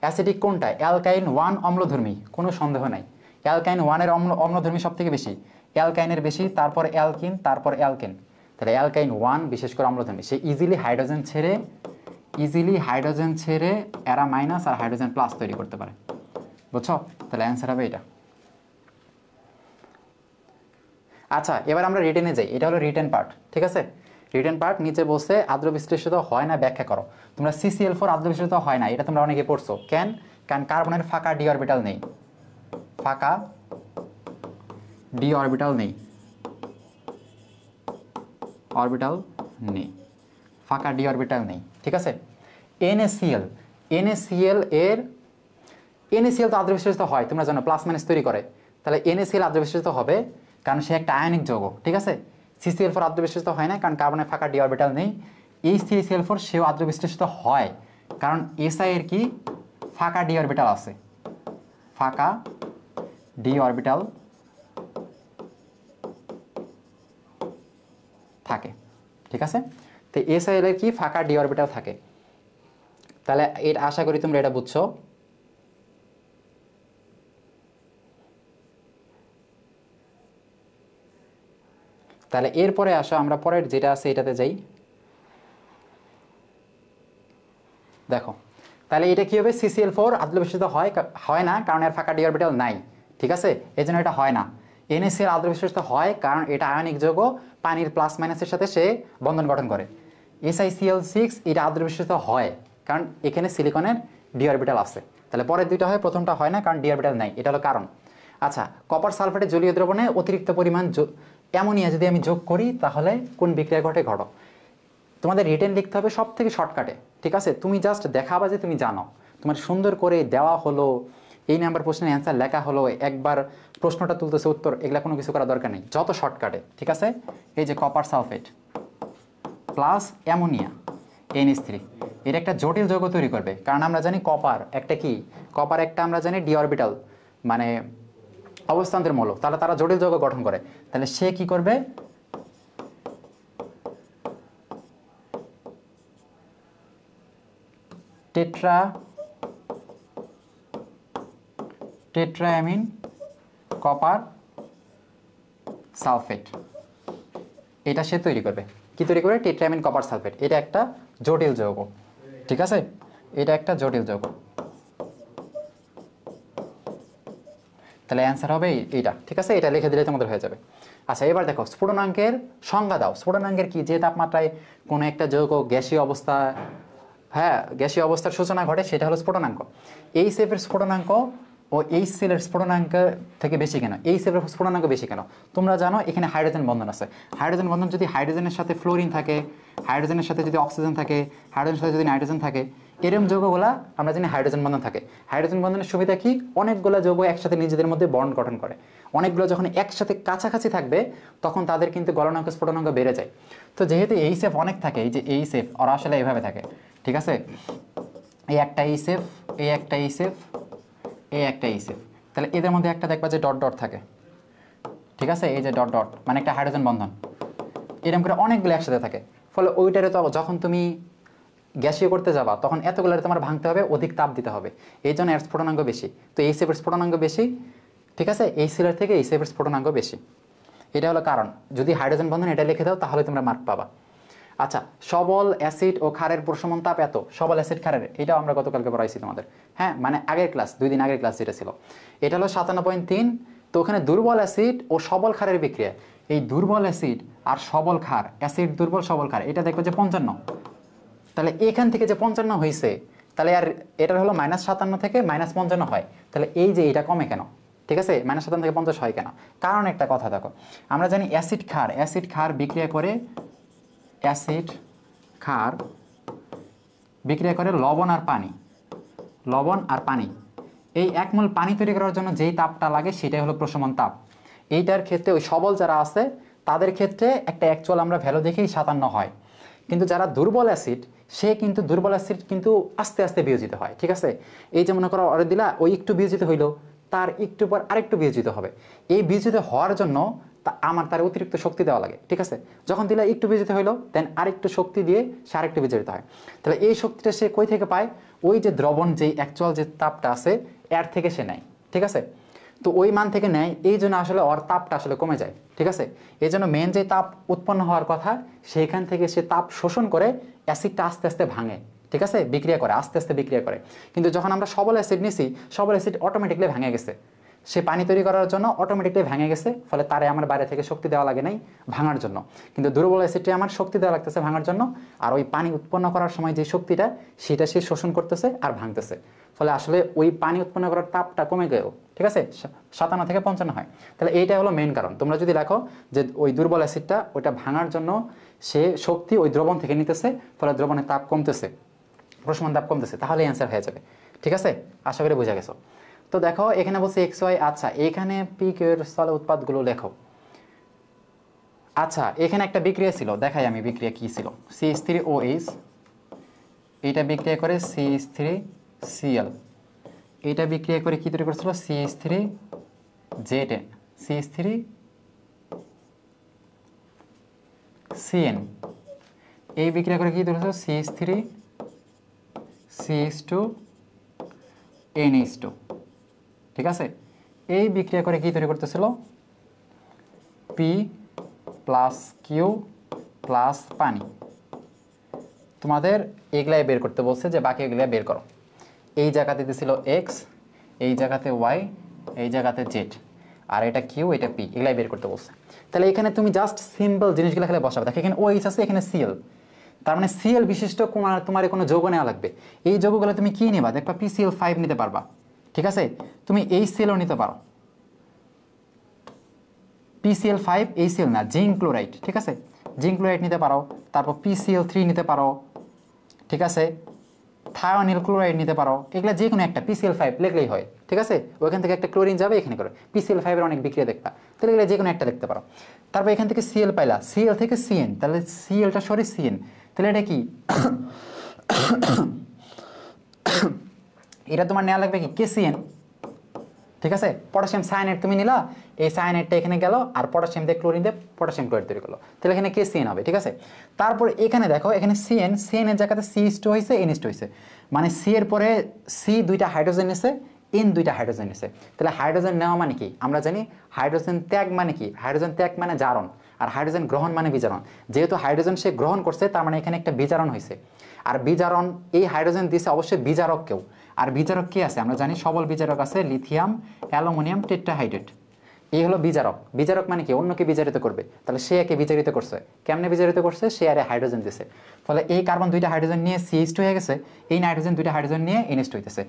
অ্যাসিডিক কোনটা? অ্যালকাইন 1 অম্লধর্মী, কোনো সন্দেহ নাই, অ্যালকাইন 1-এর অম্লধর্মী সব থেকে বেশি, অ্যালকাইনের বেশি, তারপর অ্যালকিন, তারপর অ্যালকেন, তাহলে অ্যালকাইন 1 বিশেষ করে অম্লধর্মী, সে ইজিলি হাইড্রোজেন ছেড়ে এরা মাইনাস আর হাইড্রোজেন প্লাস তৈরি করতে পারে, বুঝছো? তাহলে অ্যান্সার হবে এটা। আচ্ছা, এবার আমরা রিটেনে যাই, এটা হলো রিটেন পার্ট, ঠিক আছে? রিটেন পার্ট নিচে বসে আদ্র বিশ্লেষিত হয় না ব্যাখ্যা করো। তোমরা CCl4 আদ্র বিশ্লেষিত হয় না, এটা তোমরা অনেকে পড়ছো, কারণ কার্বনের ফাঁকা ডি অরবিটাল নেই, ফাঁকা ডি অরবিটাল নেই, ফাঁকা ডি অরবিটাল নেই, ঠিক আছে? NaCl তো আদ্র বিশ্লেষিত হয়, তোমরা জানো প্লাস মাইনাস তৈরি করে, তাহলে NaCl আদ্র বিশ্লেষিত হবে কারণ সে একটা আয়নিক যৌগ, ঠিক আছে? CCl4 আদ্র বিশ্লেষিত হয় না কারণ কার্বনের ফাঁকা ডি অরবিটাল নেই। HCl4 সেও আদ্র বিশ্লেষিত হয় কারণ SI এর কি ফাঁকা ডি অরবিটাল আছে, ফাঁকা ডি অরবিটাল থাকে, ঠিক আছে। তো SI এর কি ফাঁকা ডি অরবিটাল থাকে। তাহলে এর আশা করি তোমরা এটা বুঝছো। তাহলে এরপরে আসো আমরা পরের যেটা আছে এটাতে যাই। দেখো তাহলে এটা কি হবে, CCl4 আদ্র বিশ্লেষিত হয় না কারণ এর ফাঁকা ডি অরবিটাল নাই, ঠিক আছে, এই জন্য এটা হয় না। NaCl আদ্র বিশ্লেষিত হয় কারণ এটা আয়নিক যৌগ, পানির প্লাস মাইনাসের সাথে সে বন্ধন গঠন করে। SiCl6 এটা আদ্র বিশ্লেষিত হয় কারণ এখানে সিলিকনের ডি অরবিটাল আছে। তাহলে পরের দুইটা হয়, প্রথমটা হয় না কারণ ডি অরবিটাল নাই, এটা হলো কারণ। আচ্ছা, কপার সালফেটের জলীয় দ্রবণে অতিরিক্ত পরিমাণ অ্যামোনিয়া যদি আমি যোগ করি তাহলে কোন বিক্রিয়া ঘটে ঘটো। তোমাদের রিটেন লিখতে হবে সব থেকে শর্টকাটে, ঠিক আছে। তুমি জাস্ট দেখাবা যে তুমি জানো, তোমার সুন্দর করে দেওয়া হলো, এই নাম্বার প্রশ্নের অ্যান্সার লেখা হলো, একবার প্রশ্নটা তুলতেছে উত্তর, এগুলা কোনো কিছু করা দরকার নেই, যত শর্টকাটে, ঠিক আছে। এই যে copper sulphate plus ammonia NH3 এর একটা জটিল যৌগ তৈরি করবে, কারণ আমরা জানি কপার একটা কি, কপার একটা আমরা জানি ডি অরবিটাল মানে অবস্থান্তর মৌল, তাহলে তারা জটিল যৌগ গঠন করে। তাহলে সে কি করবে, টেট্রাঅ্যামিন কপার সালফেট, এটা সে তৈরি করবে। কি তৈরি করবে, টেট্রাঅ্যামিন কপার সালফেট। এটা একটা জটিল যৌগ, ঠিক আছে, এটা একটা জটিল যৌগ। তাহলে অ্যান্সার হবে এইটা, ঠিক আছে, এটা লিখে দিলে তোমাদের হয়ে যাবে। আচ্ছা, এবার দেখো স্ফুটনাঙ্কের সংজ্ঞা দাও। স্ফুটনাঙ্কের কি, যে তাপমাত্রায় কোনো একটা যৌগ গ্যাসীয় অবস্থা, হ্যাঁ গ্যাসীয় অবস্থার সূচনা ঘটে সেটা হলো স্ফুটনাঙ্ক। HF এর স্ফুটনাঙ্ক ও HCl এর স্ফুটনাঙ্ক থেকে বেশি কেন, HF এর স্ফুটনাঙ্ক বেশি কেন? তোমরা জানো এখানে হাইড্রোজেন বন্ধন আছে। হাইড্রোজেন বন্ধন যদি হাইড্রোজেনের সাথে ফ্লোরিন থাকে, হাইড্রোজেনের সাথে যদি অক্সিজেন থাকে, হাইড্রোজেনের সাথে যদি নাইট্রোজেন থাকে, এরকম যৌগগুলা আমরা জানি হাইড্রোজেন বন্ধন থাকে। হাইড্রোজেন বন্ধনের সুবিধা কি, অনেকগুলো যৌগ একসাথে নিজেদের মধ্যে বন্ড গঠন করে। অনেকগুলো যখন একসাথে কাছাকাছি থাকবে তখন তাদের কিন্তু গলনাঙ্ক স্ফুটনাঙ্ক বেড়ে যায়। তো যেহেতু HF অনেক থাকে, এই যে HF ওরা আসলে এইভাবে থাকে, ঠিক আছে, এই একটা HF, এই একটা HF, এই একটা HF, তাহলে এদের মধ্যে একটা দেখবা যে ডট ডট থাকে, ঠিক আছে, এই যে ডট ডট মানে একটা হাইড্রোজেন বন্ধন, এরকম করে অনেকগুলো একসাথে থাকে। ফলে ওইটারে তো যখন তুমি গ্যাসীয় করতে যাবা তখন এতগুলো তোমার ভাঙতে হবে, অধিক তাপ দিতে হবে, এই জন্য এর স্ফুটনাঙ্ক বেশি। তো HF এর স্ফুটনাঙ্ক বেশি, ঠিক আছে, HCl এর থেকে HF এর স্ফুটনাঙ্ক বেশি, এটা হলো কারণ। যদি হাইড্রোজেন বন্ধন এটা লিখে দাও তাহলে তোমরা মার্ক পাবা। আচ্ছা, সবল অ্যাসিড ও ক্ষারের প্রশমন তাপ এত, সবল অ্যাসিড ক্ষারের, এটাও আমরা গতকালকে পড়াইছি তোমাদের, হ্যাঁ মানে আগের ক্লাস, 2 দিন আগের ক্লাস যেটা ছিল, এটা হলো 57.3। তো ওখানে দুর্বল অ্যাসিড ও সবল ক্ষারের বিক্রিয়া, এই দুর্বল অ্যাসিড আর সবল ক্ষার, অ্যাসিড দুর্বল সবল ক্ষার, এটা দেখবে যে 55। তাহলে এখান থেকে যে 55 হয়েছে, তাহলে আর এটার হলো -57 থেকে -55 হয়, তাহলে এই যে এটা কমে কেন, ঠিক আছে, -57 থেকে 50 হয় কেন? কারণ একটা কথা দেখো, আমরা জানি অ্যাসিড ক্ষার বিক্রিয়া করে, অ্যাসিড ক্ষার বিক্রিয়া করে লবণ আর পানি, লবণ আর পানি, এই 1 মোল পানি তৈরি করার জন্য যেই তাপটা লাগে সেটাই হলো প্রশমন তাপ। এইটার ক্ষেত্রে ওই সবল যারা আছে তাদের ক্ষেত্রে একটা অ্যাকচুয়াল আমরা ভ্যালু দেখেই 57 হয়, কিন্তু যারা দুর্বল অ্যাসিড সে কিন্তু দুর্বল অ্যাসিড কিন্তু আস্তে আস্তে বিয়োজিত হয়, ঠিক আছে। এই যে মনে করো অরে দিলা, ওই একটু বিয়োজিত হইলো, তার একটু পর আরেকটু বিয়োজিত হবে। এই বিয়োজিত হওয়ার জন্য তার অতিরিক্ত শক্তি দেওয়া লাগে, ঠিক আছে। যখন দিলা একটু বিয়োজিত হইলো, দেন আরেকটু শক্তি দিয়ে সে আরেকটু বিয়োজিত হয়। তাহলে এই শক্তিটা সে কই থেকে পায়, ওই যে দ্রবণ যেই অ্যাকচুয়াল যে তাপটা আছে এর থেকে সে নেয়, ঠিক আছে। তো ওই মান থেকে নেয়, এই জন্য আসলে ওর তাপটা আসলে কমে যায়, ঠিক আছে। এই জন্য মেন যে তাপ উৎপন্ন হওয়ার কথা সেইখান থেকে সে তাপ শোষণ করে অ্যাসিডটা আস্তে আস্তে ভাঙে, ঠিক আছে, বিক্রিয়া করে, আস্তে আস্তে বিক্রিয়া করে। কিন্তু যখন আমরা সবল অ্যাসিড নিছি, সবল অ্যাসিড অটোমেটিকলি ভেঙে গেছে, সে পানি তৈরি করার জন্য অটোমেটিকলি ভেঙে গেছে, ফলে তারে আমার বাইরে থেকে শক্তি দেওয়া লাগে নাই ভাঙার জন্য। কিন্তু দুর্বল অ্যাসিডটি আমার শক্তি দেওয়া লাগতেছে ভাঙার জন্য, আর ওই পানি উৎপন্ন করার সময় যে শক্তিটা সেটা সে শোষণ করতেছে আর ভাঙতেছে, ফলে আসলে ওই পানি উৎপন্ন করার তাপটা কমে গেল, ঠিক আছে, 57 থেকে 55 হয়। তাহলে এইটা হলো মেন কারণ। তোমরা যদি দেখো যে ওই দুর্বল অ্যাসিডটা ওইটা ভাঙার জন্য সে শক্তি ওই দ্রবণ থেকে নিতেছে, ফলে দ্রবণের তাপ কমতেছে, প্রশমন তাপ কমতেছে, তাহলে অ্যান্সার হয়ে যাবে, ঠিক আছে, আশা করি বোঝা গেছো। তো দেখো এখানে বলছে XY, আচ্ছা এখানে পি কিউ এর স্থলে উৎপাদগুলো লেখো। আচ্ছা এখানে একটা বিক্রিয়া ছিল, দেখাই আমি বিক্রিয়া কি ছিল। CH3OH, এইটা বিক্রিয়া করে CH3Cl, এইটা বিক্রিয়া করে কি তৈরি করেছিল CH3Zn, CH3Cn, এই বিক্রিয়া করে কি তৈরি করেছিল CH3CH2NH2, ঠিক আছে। এই বিক্রিয়া করে কি তৈরি করতেছিল P প্লাস কিউ প্লাস পানি। তোমাদের এগুলাই বের করতে বলছে, যে বাকি এগুলাই বের করো। এই জায়গাতে দিয়েছিল এক্স, এই জায়গাতে ওয়াই, এই জায়গাতে জেড, আর এটা কিউ, এটা পি, এগুলাই বের করতে বলছে। তাহলে এখানে তুমি জাস্ট সিম্পল জিনিসগুলো খেলে বসাবে। দেখো এখানে ওএইচ আছে, এখানে সিএল, তার মানে সিএল বিশিষ্ট তোমার কোনো যৌগ নেওয়া লাগবে। এই যৌগগুলো তুমি কি নেবা, দেখবা PCl5 নিতে পারবা, ঠিক আছে। তুমি HClও নিতে পারো, PCl5 HCl না, জিঙ্ক ক্লোরাইড, ঠিক আছে, জিঙ্ক ক্লোরাইড নিতে পারো। তারপর PCl3 নিতে পারো, ঠিক আছে, থায়োনিল ক্লোরাইড নিতে পারো। এগুলা যে কোনো একটা PCl5 লিখলেই হয়, ঠিক আছে। ওইখান থেকে একটা ক্লোরিন যাবে, এখানে করে PCl5 এর অনেক বিক্রিয়া দেখবা, তাহলে এগুলো যে কোনো একটা লিখতে পারো। তারপর এখান থেকে Cl পাইলা, Cl থেকে Cn, তাহলে Clটা সরি Cn, তাহলে এটা কি এটা তোমার নেওয়া লাগবে কি KCN, ঠিক আছে। পটাশিয়াম সায়ানাইড তুমি নিলা, এই সায়ানাইডটা এখানে গেল, আর পটাশিয়াম দিয়ে ক্লোরিন দিয়ে পটাশিয়াম ক্লোরাইড তৈরি করলো, তাহলে এখানে KCN হবে, ঠিক আছে। তারপর এখানে দেখো, এখানে CN এর জায়গাতে CH2 হয়েছে, NH2 হয়েছে, মানে C এর পরে C দুইটা হাইড্রোজেন নিছে, N দুইটা হাইড্রোজেন নিছে। তাহলে হাইড্রোজেন নেওয়া মানে কি, আমরা জানি হাইড্রোজেন ত্যাগ মানে কি, হাইড্রোজেন ত্যাগ মানে জারণ, আর হাইড্রোজেন গ্রহণ মানে বিজারণ। যেহেতু হাইড্রোজেন সে গ্রহণ করছে, তার মানে এখানে একটা বিজারণ হয়েছে। আর বিজারণ, এই হাইড্রোজেন দিছে অবশ্যই বিজারক কেউ, আর বিজারক কি আছে আমরা জানি, সবল বিজারক আছে লিথিয়াম অ্যালুমিনিয়াম টেট্রাহাইড্রেট, এই হলো বিজারক। বিজারক মানে কি, অন্যকে বিজারিত করবে, তাহলে সে একে বিজারিত করছে, কেমনে বিজারিত করছে, সে আরে হাইড্রোজেন দিছে, ফলে এই কার্বন দুইটা হাইড্রোজেন নিয়ে CH2 হয়ে গেছে, এই নাইট্রোজেন দুইটা হাইড্রোজেন নিয়ে NH2 হইতেছে।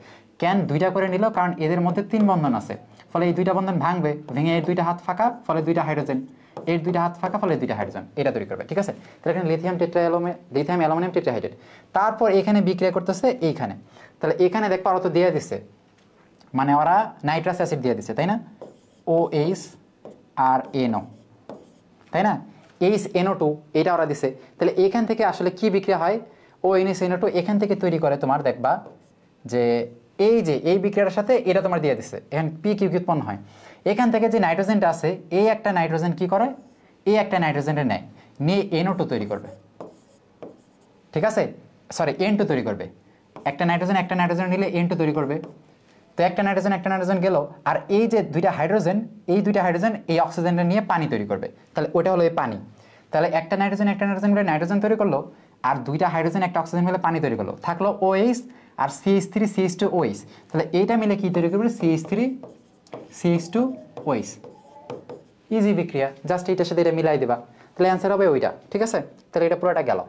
কেন দুইটা করে নিল, কারণ এদের মধ্যে 3 বন্ধন আছে, ফলে এই দুইটা বন্ধন ভাঙবে, ভেঙে এর দুইটা হাত ফাঁকা, ফলে দুইটা হাইড্রোজেন, এর দুইটা হাত ফাঁকা, ফলে দুইটা হাইড্রোজেন, এটা তৈরি করবে, ঠিক আছে। তাহলে এখানে লিথিয়াম অ্যালুমিনিয়াম টেট্রাহাইড্রেট। তারপর এখানে বিক্রিয়া করতেছে এইখানে, তাহলে এখানে দেখো আরো তো দিয়ে দিচ্ছে, মানে ওরা নাইট্রাস অ্যাসিড দিয়ে দিচ্ছে, তাই না, OH আর NO, তাই না, HNO2 এটা ওরা দিছে। তাহলে এখান থেকে আসলে কি বিক্রিয়া হয়, ONH-NO2 এখান থেকে তৈরি করে, তোমার দেখবা যে এই বিক্রিয়ার সাথে এটা তোমার দিয়ে দিচ্ছে, এখানে PQ উৎপন্ন হয়। এখান থেকে যে নাইট্রোজেনটা আছে, এই একটা নাইট্রোজেন কি করে, এই একটা নাইট্রোজেনটা নেয়, নিয়ে NO2 তৈরি করবে, ঠিক আছে, সরি N2 তৈরি করবে। একটা নাইট্রোজেন নিলে N2 তৈরি করবে, তো একটা নাইট্রোজেন গেল, আর এই যে দুইটা হাইড্রোজেন, এই দুইটা হাইড্রোজেন এই অক্সিজেনটা নিয়ে পানি তৈরি করবে, তাহলে ওটা হলো এই পানি। তাহলে একটা নাইট্রোজেন মিলে নাইট্রোজেন তৈরি করলো, আর দুইটা হাইড্রোজেন একটা অক্সিজেন মিলে পানি তৈরি করলো, থাকলো OH আর CH3CH2OH, তাহলে এইটা মিলে কি তৈরি করবে, CH3CH2OH। ইজি বিক্রিয়া, জাস্ট এইটার সাথে এটা মিলাই দিবা, তাহলে অ্যান্সার হবে ওইটা, ঠিক আছে। তাহলে এটা পুরোটা গেল।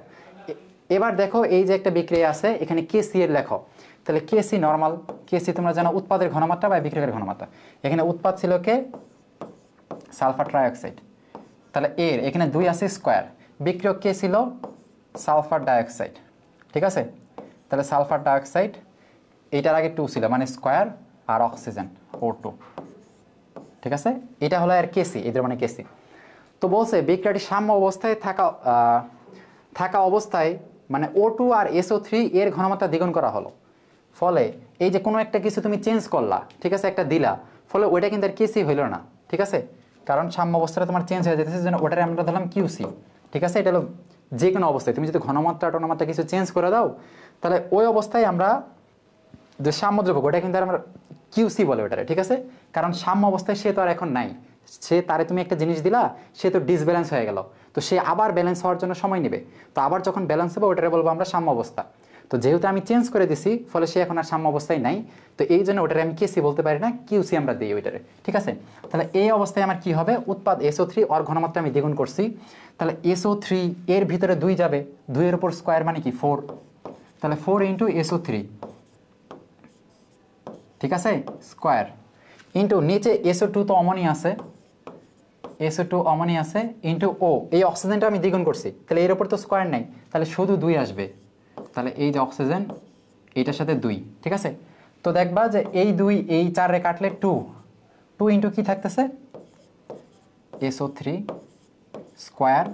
এবার দেখো এই যে একটা বিক্রিয়া আছে, এখানে KC এর লেখো, তাহলে KC নরমাল, KC তোমরা জানো উৎপাদের ঘনমাত্রা বা বিক্রিয়কের ঘনমাত্রা। এখানে উৎপাদ ছিল কে, সালফার ট্রাইঅক্সাইড, তাহলে এর এখানে 2 আছে স্কোয়ার, বিক্রিয়ক কে ছিল সালফার ডাইঅক্সাইড, ঠিক আছে। তাহলে সালফার ডাইঅক্সাইড, এইটার আগে 2 ছিল, মানে স্কোয়ার আর অক্সিজেন O2, ঠিক আছে। এটা হলো আর KC, এদের মানে KC। তো বলছে বিক্রিয়াটি সাম্য অবস্থায় থাকা অবস্থায়, মানে O2 আর SO3 এর ঘনমাত্রা দ্বিগুণ করা হলো, ফলে এই যে কোনো একটা কিছু তুমি চেঞ্জ করলা, ঠিক আছে, একটা দিলা, ফলে ওইটা কিন্তু আর KC হইল না, ঠিক আছে, কারণ সাম্য অবস্থাটা তোমার চেঞ্জ হয়ে যেতেছে, যেন ওটারে আমরা ধরলাম QC, ঠিক আছে। এটা হলো যে কোনো অবস্থায় তুমি যদি ঘনমাত্রা কিছু চেঞ্জ করে দাও, তাহলে ওই অবস্থায় আমরা যে সাম্য দ্রব্য, ওটা কিন্তু আমরা QC বলে ওটারে, ঠিক আছে। কারণ সাম্য অবস্থায় সে তো আর এখন নাই, সে তারে তুমি একটা জিনিস দিলা, সে তো ডিসব্যালেন্স হয়ে গেল, তো সে আবার ব্যালেন্স হওয়ার জন্য সময় নেবে, তো আবার যখন ব্যালেন্স হবে ওটারে বলবো আমরা সাম্য অবস্থা। তো যেহেতু আমি চেঞ্জ করে দিছি, ফলে সে এখন আর সাম্য অবস্থায় নাই, তো এই জন্য ওটারে আমি KC বলতে পারি না, QC আমরা দিই ওইটারে, ঠিক আছে। তাহলে এই অবস্থায় আমার কি হবে, উৎপাদ SO3 ওর ঘনমাত্রা আমি দ্বিগুণ করছি, তাহলে SO3 এর ভিতরে 2 যাবে, 2 এর উপর স্কোয়ার মানে কি 4, তাহলে 4 ইন্টু SO3, ঠিক আছে, স্কোয়ার ইন্টু নিচে SO2 তো অমনি আছে, SO2 অমনি আছে, ইন্টু O, এই অক্সিজেনটা আমি দ্বিগুণ করছি, তাহলে এর উপর তো স্কোয়ার নাই, তাহলে শুধু 2 আসবে, তাহলে এই যে অক্সিজেন এইটার সাথে 2, ঠিক আছে। তো দেখবা যে এই 2 এই 4 রে কাটলে 2 ইন্টু কি থাকতেছে, SO3 স্কোয়ার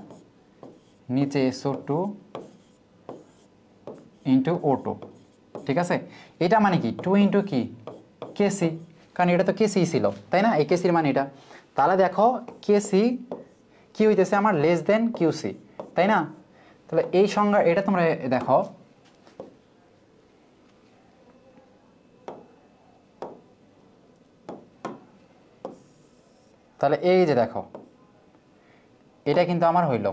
নিচে SO2 ইন্টু O2, ঠিক আছে। এটা মানে কি 2 ইন্টু কি কেসি, কারণ এটা তো কেসি ছিল, তাই না, এই কেসির মানে এটা। তাহলে দেখো কেসি কি হইতেছে আমার লেস দেন কিউসি, তাই না। তাহলে এই সংজ্ঞা এটা তোমরা দেখো, তাহলে এই যে দেখো এটা কিন্তু আমার হইল।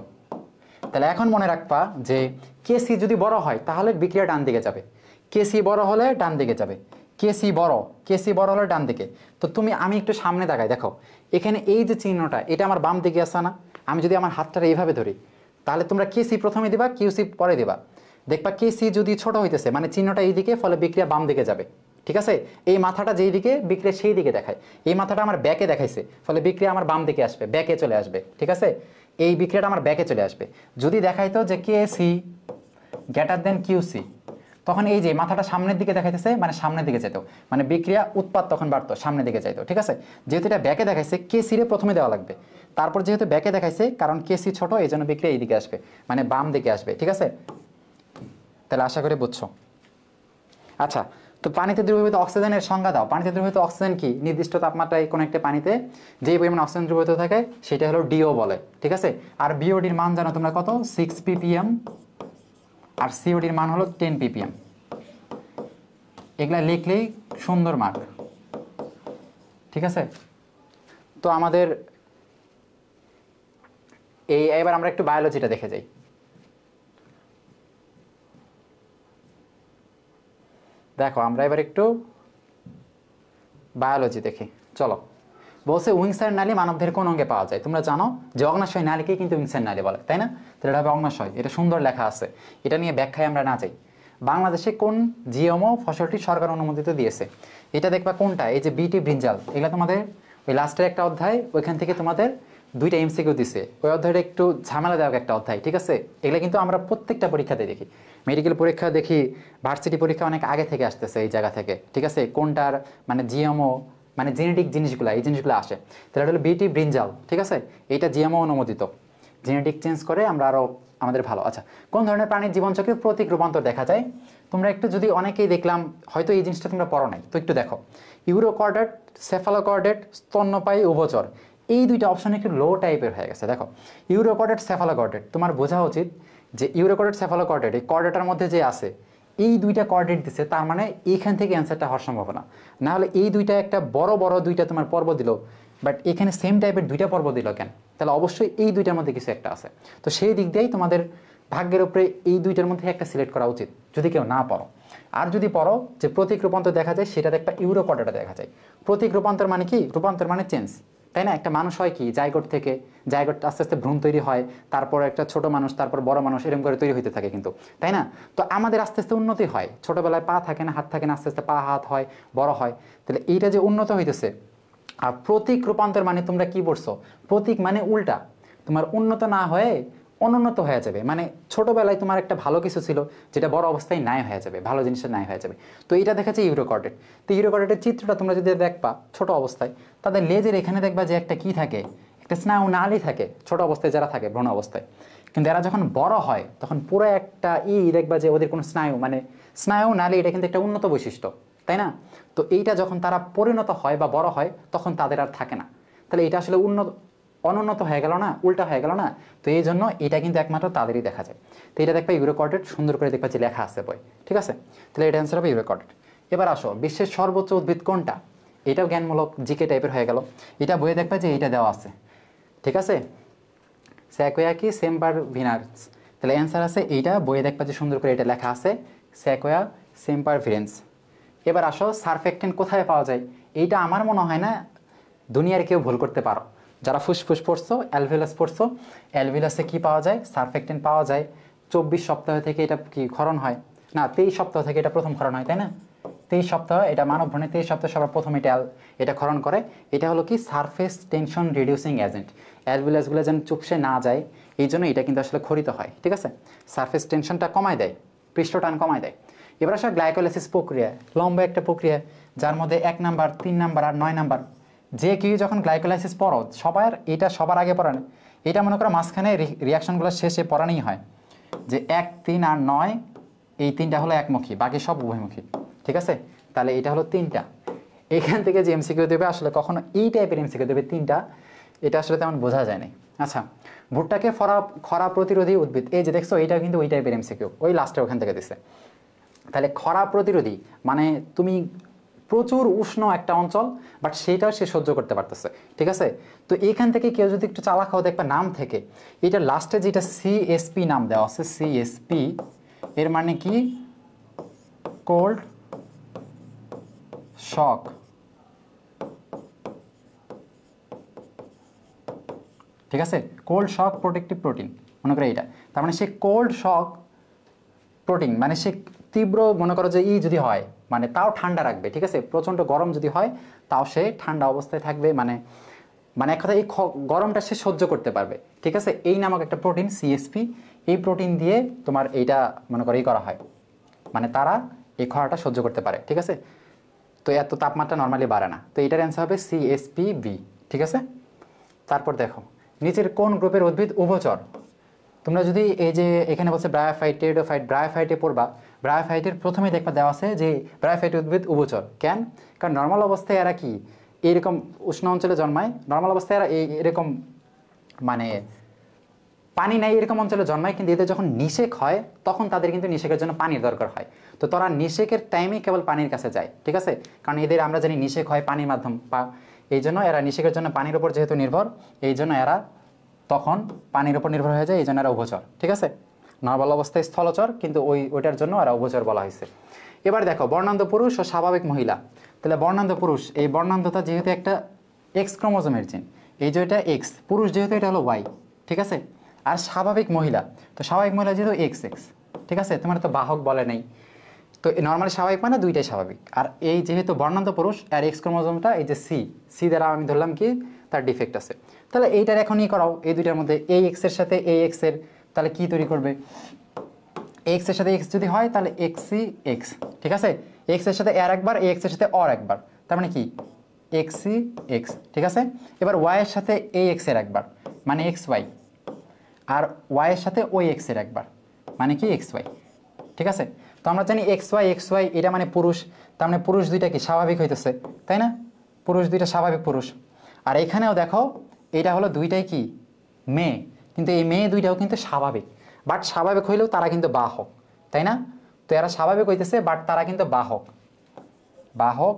তাহলে এখন মনে রাখবা যে কেসি যদি বড় হয় তাহলে বিক্রিয়া ডান দিকে যাবে, কেসি বড় হলে ডান দিকে যাবে, কেসি বড় হলে ডান দিকে। তো আমি একটু সামনে তাকাই, দেখো এখানে এই যে চিহ্নটা এটা আমার বাম দিকে আসছে না। আমি যদি আমার হাতটা এইভাবে ধরি তাহলে তোমরা কেসি প্রথমে দিবা, কিউসি পরে দিবা। দেখবা কেসি যদি ছোট হইতেছে মানে চিহ্নটা এই দিকে, ফলে বিক্রিয়া বাম দিকে যাবে, ঠিক আছে। এই মাথাটা যেই দিকে বিক্রিয়া সেই দিকে দেখায়, এই মাথাটা আমার ব্যাকে দেখাইছে, ফলে বিক্রিয়া আমার বাম দিকে আসবে, ব্যাকে চলে আসবে, ঠিক আছে। এই বিক্রিয়াটা আমার ব্যাকে চলে আসবে। যদি দেখাইতো যে কেসি গ্রেটার দেন কিউসি, তখন এই যে মাথাটা সামনের দিকে দেখাইতেছে মানে সামনের দিকে যেত, মানে বিক্রিয়া উৎপাদ তখন বাড়তো, সামনের দিকে যাইতো, ঠিক আছে। যেহেতু এটা ব্যাকে দেখাইছে কেসি রে প্রথমে দেওয়া লাগবে, তারপর যেহেতু ব্যাকে দেখাইছে কারণ কেসি ছোট এই জন্য বিক্রিয়া এই দিকে আসবে, মানে বাম দিকে আসবে, ঠিক আছে। তাহলে আশা করি বুঝছো। আচ্ছা, তো পানিতে দ্রবীভূত অক্সিজেনের সংজ্ঞা দাও। পানিতে দ্রবীভূত অক্সিজেন কি? নির্দিষ্ট তাপমাত্রায় কোনো একটা পানিতে যেই পরিমাণ অক্সিজেন দ্রবীভূত থাকে সেটা হলো ডিও বলে, ঠিক আছে। আর বিওডির মান জানো তোমরা কত? 6 ppm, আর সিওডির মান হলো 10 ppm। এগুলা লিখলেই সুন্দর মার্ক, ঠিক আছে। তো আমাদের এবার আমরা একটু বায়োলজিটা দেখে যাই। দেখো আমরা এবার একটু বায়োলজি দেখি, চলো। বলছে উইংসার নালী মানবদেহের কোন অঙ্গে পাওয়া যায়? তোমরা জানো যে অগ্নাশয় নালীকে কিন্তু উইংসার নালী বলে, তাই না। তাহলে এটা হবে অগ্নাশয়, এটা সুন্দর লেখা আছে, এটা নিয়ে ব্যাখ্যায় আমরা না যাই। বাংলাদেশে কোন জিএমও ফসলটি সরকার অনুমোদিত দিয়েছে? এটা দেখবা কোনটা, এই যে বিটি ব্রিঞ্জাল, এগুলো তোমাদের ওই লাস্টের একটা অধ্যায়, ওইখান থেকে তোমাদের 2টা এমসিকিউ দিছে, ওই অধ্যায়টা একটু ঝামেলাদায়ক একটা অধ্যায়, ঠিক আছে। এগুলো কিন্তু আমরা প্রত্যেকটা পরীক্ষাতে দেখি, মেডিকেল পরীক্ষা দেখি, ভার্সিটি পরীক্ষা অনেক আগে থেকে আসতেছে এই জায়গা থেকে, ঠিক আছে। কোনটার মানে জিএমও মানে জেনেটিক জিনিসগুলো, এই জিনিসগুলো আসে। তাহলে এটা হলো বিটি ব্রিঞ্জাল, ঠিক আছে। এইটা জিএমও অনুমোদিত, জেনেটিক চেঞ্জ করে আমরা আরও আমাদের ভালো। আচ্ছা, কোন ধরনের প্রাণীর জীবনচক্রে প্রতীক রূপান্তর দেখা যায়? তোমরা একটু যদি অনেকেই দেখলাম হয়তো এই জিনিসটা তোমরা পড়ো নাই, তো একটু দেখো। ইউরোকর্ডেট, সেফালোকর্ডেট, স্তন্যপায়ী, উভচর, এই দুইটা অপশন একটু লো টাইপের হয়ে গেছে। দেখো ইউরোকর্ডেট, সেফালোকর্ডেট, তোমার বোঝা উচিত যে ইউরোকর্ডেট, সেফালোকর্ডেট এই কর্ডেটার মধ্যে যে আছে এই দুইটা কর্ডেট দিছে, তার মানে এইখান থেকে অ্যান্সারটা হওয়ার সম্ভাবনা। না হলে এই দুইটা একটা বড় বড় দুইটা তোমার পর্ব দিল, বাট এখানে সেম টাইপের দুইটা পর্ব দিল কেন? তাহলে অবশ্যই এই দুইটার মধ্যে কিছু একটা আছে। তো সেই দিক দিয়েই তোমাদের ভাগ্যের উপরে এই দুইটার মধ্যে একটা সিলেক্ট করা উচিত যদি কেউ না পড়ো। আর যদি পড়ো যে প্রতীক রূপান্তর দেখা যায়, সেটা একটা ইউরোকর্ডেটা দেখা যায়। প্রতীক রূপান্তর মানে কি? রূপান্তর মানে চেঞ্জ, তাই না। একটা মানুষ হয় কি জাইগোট থেকে, জাইগোট আস্তে আস্তে ভ্রূণ তৈরি হয়, তারপর একটা ছোট মানুষ, তারপর বড় মানুষ, এরকম করে তৈরি হতে থাকে কিন্তু, তাই না। তো আমাদের আস্তে আস্তে উন্নতি হয়, ছোটবেলায় পা থাকে না, হাত থাকে না, আস্তে আস্তে পা হাত হয়, বড় হয়। তাহলে এইটা যে উন্নত হইতেছে। আর প্রতীক রূপান্তর মানে তোমরা কি পড়ছো? প্রতীক মানে উল্টা, তোমার উন্নত না হয়ে অনুন্নত হয়ে যাবে, মানে ছোটবেলায় তোমার একটা ভালো কিছু ছিল যেটা বড় অবস্থায় নাই হয়ে যাবে, ভালো জিনিসটা নাই হয়ে যাবে। তো এটা দেখাচ্ছে ইউরোকর্ডেট। তো ইউরোকর্ডেটের চিত্রটা তোমরা যদি দেখবা ছোট অবস্থায়, তাদের লেজের এখানে দেখবা যে একটা কি থাকে, একটা স্নায়ু নালী থাকে ছোট অবস্থায় যারা থাকে, ভ্রূণ অবস্থায়। কিন্তু এরা যখন বড় হয় তখন পুরো একটা দেখবা যে ওদের কোনো স্নায়ু মানে স্নায়ু নালী, এটা কিন্তু একটা উন্নত বৈশিষ্ট্য, তাই না। তো এইটা যখন তারা পরিণত হয় বা বড় হয় তখন তাদের আর থাকে না। তাহলে এটা আসলে অনুন্নত হয়ে গেল না, উল্টা হয়ে গেল না। তো এই জন্য এটা কিন্তু একমাত্র তাদেরই দেখা যায়। তো এটা দেখবা ইউরোকর্ডেট, সুন্দর করে দেখবা যে লেখা আছে বই, ঠিক আছে। তাহলে এটা অ্যান্সার হবে ইউরোকর্ডেট। এবার আসো, বিশ্বের সর্বোচ্চ উদ্ভিদ কোনটা? এটাও জ্ঞানমূলক জিকে টাইপের হয়ে গেল। এটা বইয়ে দেখবা যে এইটা দেওয়া আছে, ঠিক আছে। স্যাকোয়া কি সেম্পার ভিনার্স, তাহলে অ্যান্সার আছে এইটা, বইয়ে দেখবা যে সুন্দর করে এটা লেখা আছে, স্যাকোয়া সেম্পার ভিরেন্স। এবার আসো, সারফেক্টেন্ট কোথায় পাওয়া যায়? এইটা আমার মনে হয় না দুনিয়ার কেউ ভুল করতে পারো। যারা ফুসফুস পড়ছো, অ্যালভিলাস পড়ছো, অ্যালভিলাসে কি পাওয়া যায়? সারফেক্টেন্ট পাওয়া যায়। 24 সপ্তাহ থেকে এটা কি ক্ষরণ হয় না, 23 সপ্তাহ থেকে এটা প্রথম ক্ষরণ হয়, তাই না। 23 সপ্তাহ, এটা মানব ভ্রূণে 23 সপ্তাহ সবার প্রথম এটা ক্ষরণ করে। এটা হলো কি সারফেস টেনশন রিডিউসিং এজেন্ট। অ্যালভিলাসগুলো যেন চুপসে না যায় এই জন্য এটা কিন্তু আসলে ক্ষরিত হয়, ঠিক আছে। সারফেস টেনশনটা কমায় দেয়, পৃষ্ঠটান কমায় দেয়। এবার আসলে গ্লাইকোলাইসিস প্রক্রিয়া, লম্বা একটা প্রক্রিয়া যার মধ্যে 1 নাম্বার, 3 নাম্বার আর 9 নাম্বার। যে কেউ যখন গ্লাইকোলাইসিস পড়ো, সবার এটা সবার আগে পড়ে না, এটা মনে করো মাঝখানে রিয়াকশনগুলো শেষে পড়ানোই হয় যে 1, 3 আর 9 এই তিনটা হলো একমুখী, বাকি সব উভয়মুখী। ঠিক আছে, তাহলে এটা হলো তিনটা। এখান থেকে যে এমসিকিউ দেবে আসলে কখনো এই টাইপের এমসিকিউ দেবে তিনটা, এটা আসলে তেমন বোঝা যায় না। আচ্ছা, ভুট্টাকে খরা প্রতিরোধী উদ্ভিদ, এই যে দেখছো এটা কিন্তু ওই টাইপের এমসিকিউ, ওই লাস্টে ওখান থেকে দিছে। তাহলে খরা প্রতিরোধী মানে তুমি প্রচুর উষ্ণ একটা অঞ্চল, বাট সেটাও সে সহ্য করতে পারতেছে। ঠিক আছে, তো এইখান থেকে কেউ যদি একটু চালাক হও দেখবে নাম থেকে এটা লাস্টে যেটা সিএসপি নাম দেওয়া আছে, সিএসপি এর মানে কি কোল্ড শক। ঠিক আছে, কোল্ড শক প্রোটেক্টিভ প্রোটিন মনে করে এইটা, তার মানে সে কোল্ড শক প্রোটিন মানে সে তীব্র মনে করো যে যদি হয় মানে তাও ঠান্ডা রাখবে। ঠিক আছে, প্রচণ্ড গরম যদি হয় তাও সে ঠান্ডা অবস্থায় থাকবে, মানে মানে এক কথা এই গরমটা সে সহ্য করতে পারবে। ঠিক আছে, এই নামক একটা প্রোটিন সিএসপি, এই প্রোটিন দিয়ে তোমার এইটা মনে করো করা হয়, মানে তারা এই খরাটা সহ্য করতে পারে। ঠিক আছে, তো এত তাপমাত্রা নর্মালি বাড়ে না, তো এটার অ্যান্সার হবে সিএসপিবি। ঠিক আছে, তারপর দেখো নিচের কোন গ্রুপের উদ্ভিদ উভচর। তোমরা যদি এই যে এখানে বলছে ব্রায়োফাইট, টেরিডোফাইট, ব্রায়োফাইটে পড়বা, ব্রায়োফাইটের প্রথমে দেখবা দেওয়া আছে যে ব্রায়োফাইট উদ্ভিদ উভচর। কেন? কারণ নর্মাল অবস্থায় এরা কি এইরকম উষ্ণ অঞ্চলে জন্মায়, নর্মাল অবস্থায় এরা এরকম মানে পানি নাই এরকম অঞ্চলে জন্মায়, কিন্তু এদের যখন নিষেক হয় তখন তাদের কিন্তু নিষেকের জন্য পানির দরকার হয়, তো তারা নিষেকের টাইমে কেবল পানির কাছে যায়। ঠিক আছে, কারণ এদের আমরা জানি নিষেক হয় পানির মাধ্যম, এই জন্য এরা নিষেকের জন্য পানির উপর যেহেতু নির্ভর, এই জন্য এরা তখন পানির উপর নির্ভর হয়ে যায়, এই জন্য এরা উভচর। ঠিক আছে, নর্মাল অবস্থায় স্থলচর, কিন্তু ওইটার জন্য এরা উভচর বলা হয়েছে। এবার দেখো বর্ণান্ধ পুরুষ ও স্বাভাবিক মহিলা। তাহলে বর্ণান্ধ পুরুষ, এই বর্ণান্ধতা যেহেতু একটা এক্স ক্রোমোজোমের জিন, এই যে এটা এক্স, পুরুষ যেহেতু এটা হলো ওয়াই। ঠিক আছে, আর স্বাভাবিক মহিলা, তো স্বাভাবিক মহিলা যেহেতু এক্স এক্স। ঠিক আছে, তোমার তো বাহক বলে নেই, তো নর্মালি স্বাভাবিক মানে দুইটাই স্বাভাবিক। আর এই যেহেতু বর্ণান্ধ পুরুষ আর এক্স ক্রোমোজোমটা এই যে সি দ্বারা আমি ধরলাম কি তার ডিফেক্ট আছে, তাহলে এইটার এখনই করাও এই দুইটার মধ্যে এই এক্সের সাথে এই এক্সের, তাহলে কি তৈরি করবে এক্সের সাথে এক্স যদি হয় তাহলে এক্সি এক্স। ঠিক আছে, এক্সের সাথে আর একবার, এই এক্সের সাথে অর একবার, তার মানে কি এক্সি এক্স। ঠিক আছে, এবার ওয়াইয়ের সাথে এই এক্সের একবার মানে এক্স ওয়াই, আর ওয়াইয়ের সাথে ওই এক্সের একবার মানে কি এক্স ওয়াই। ঠিক আছে, তো আমরা জানি এক্স ওয়াই এটা মানে পুরুষ, তার মানে পুরুষ দুইটা কি স্বাভাবিক হইতেছে, তাই না? পুরুষ দুইটা স্বাভাবিক পুরুষ। আর এখানেও দেখো এটা হলো দুইটাই কি মেয়ে, কিন্তু এই মেয়ে দুইটাও কিন্তু স্বাভাবিক, বাট স্বাভাবিক হইলেও তারা কিন্তু বাহক, তাই না? তো এরা স্বাভাবিক হইতেছে বাট তারা কিন্তু বাহক। বাহক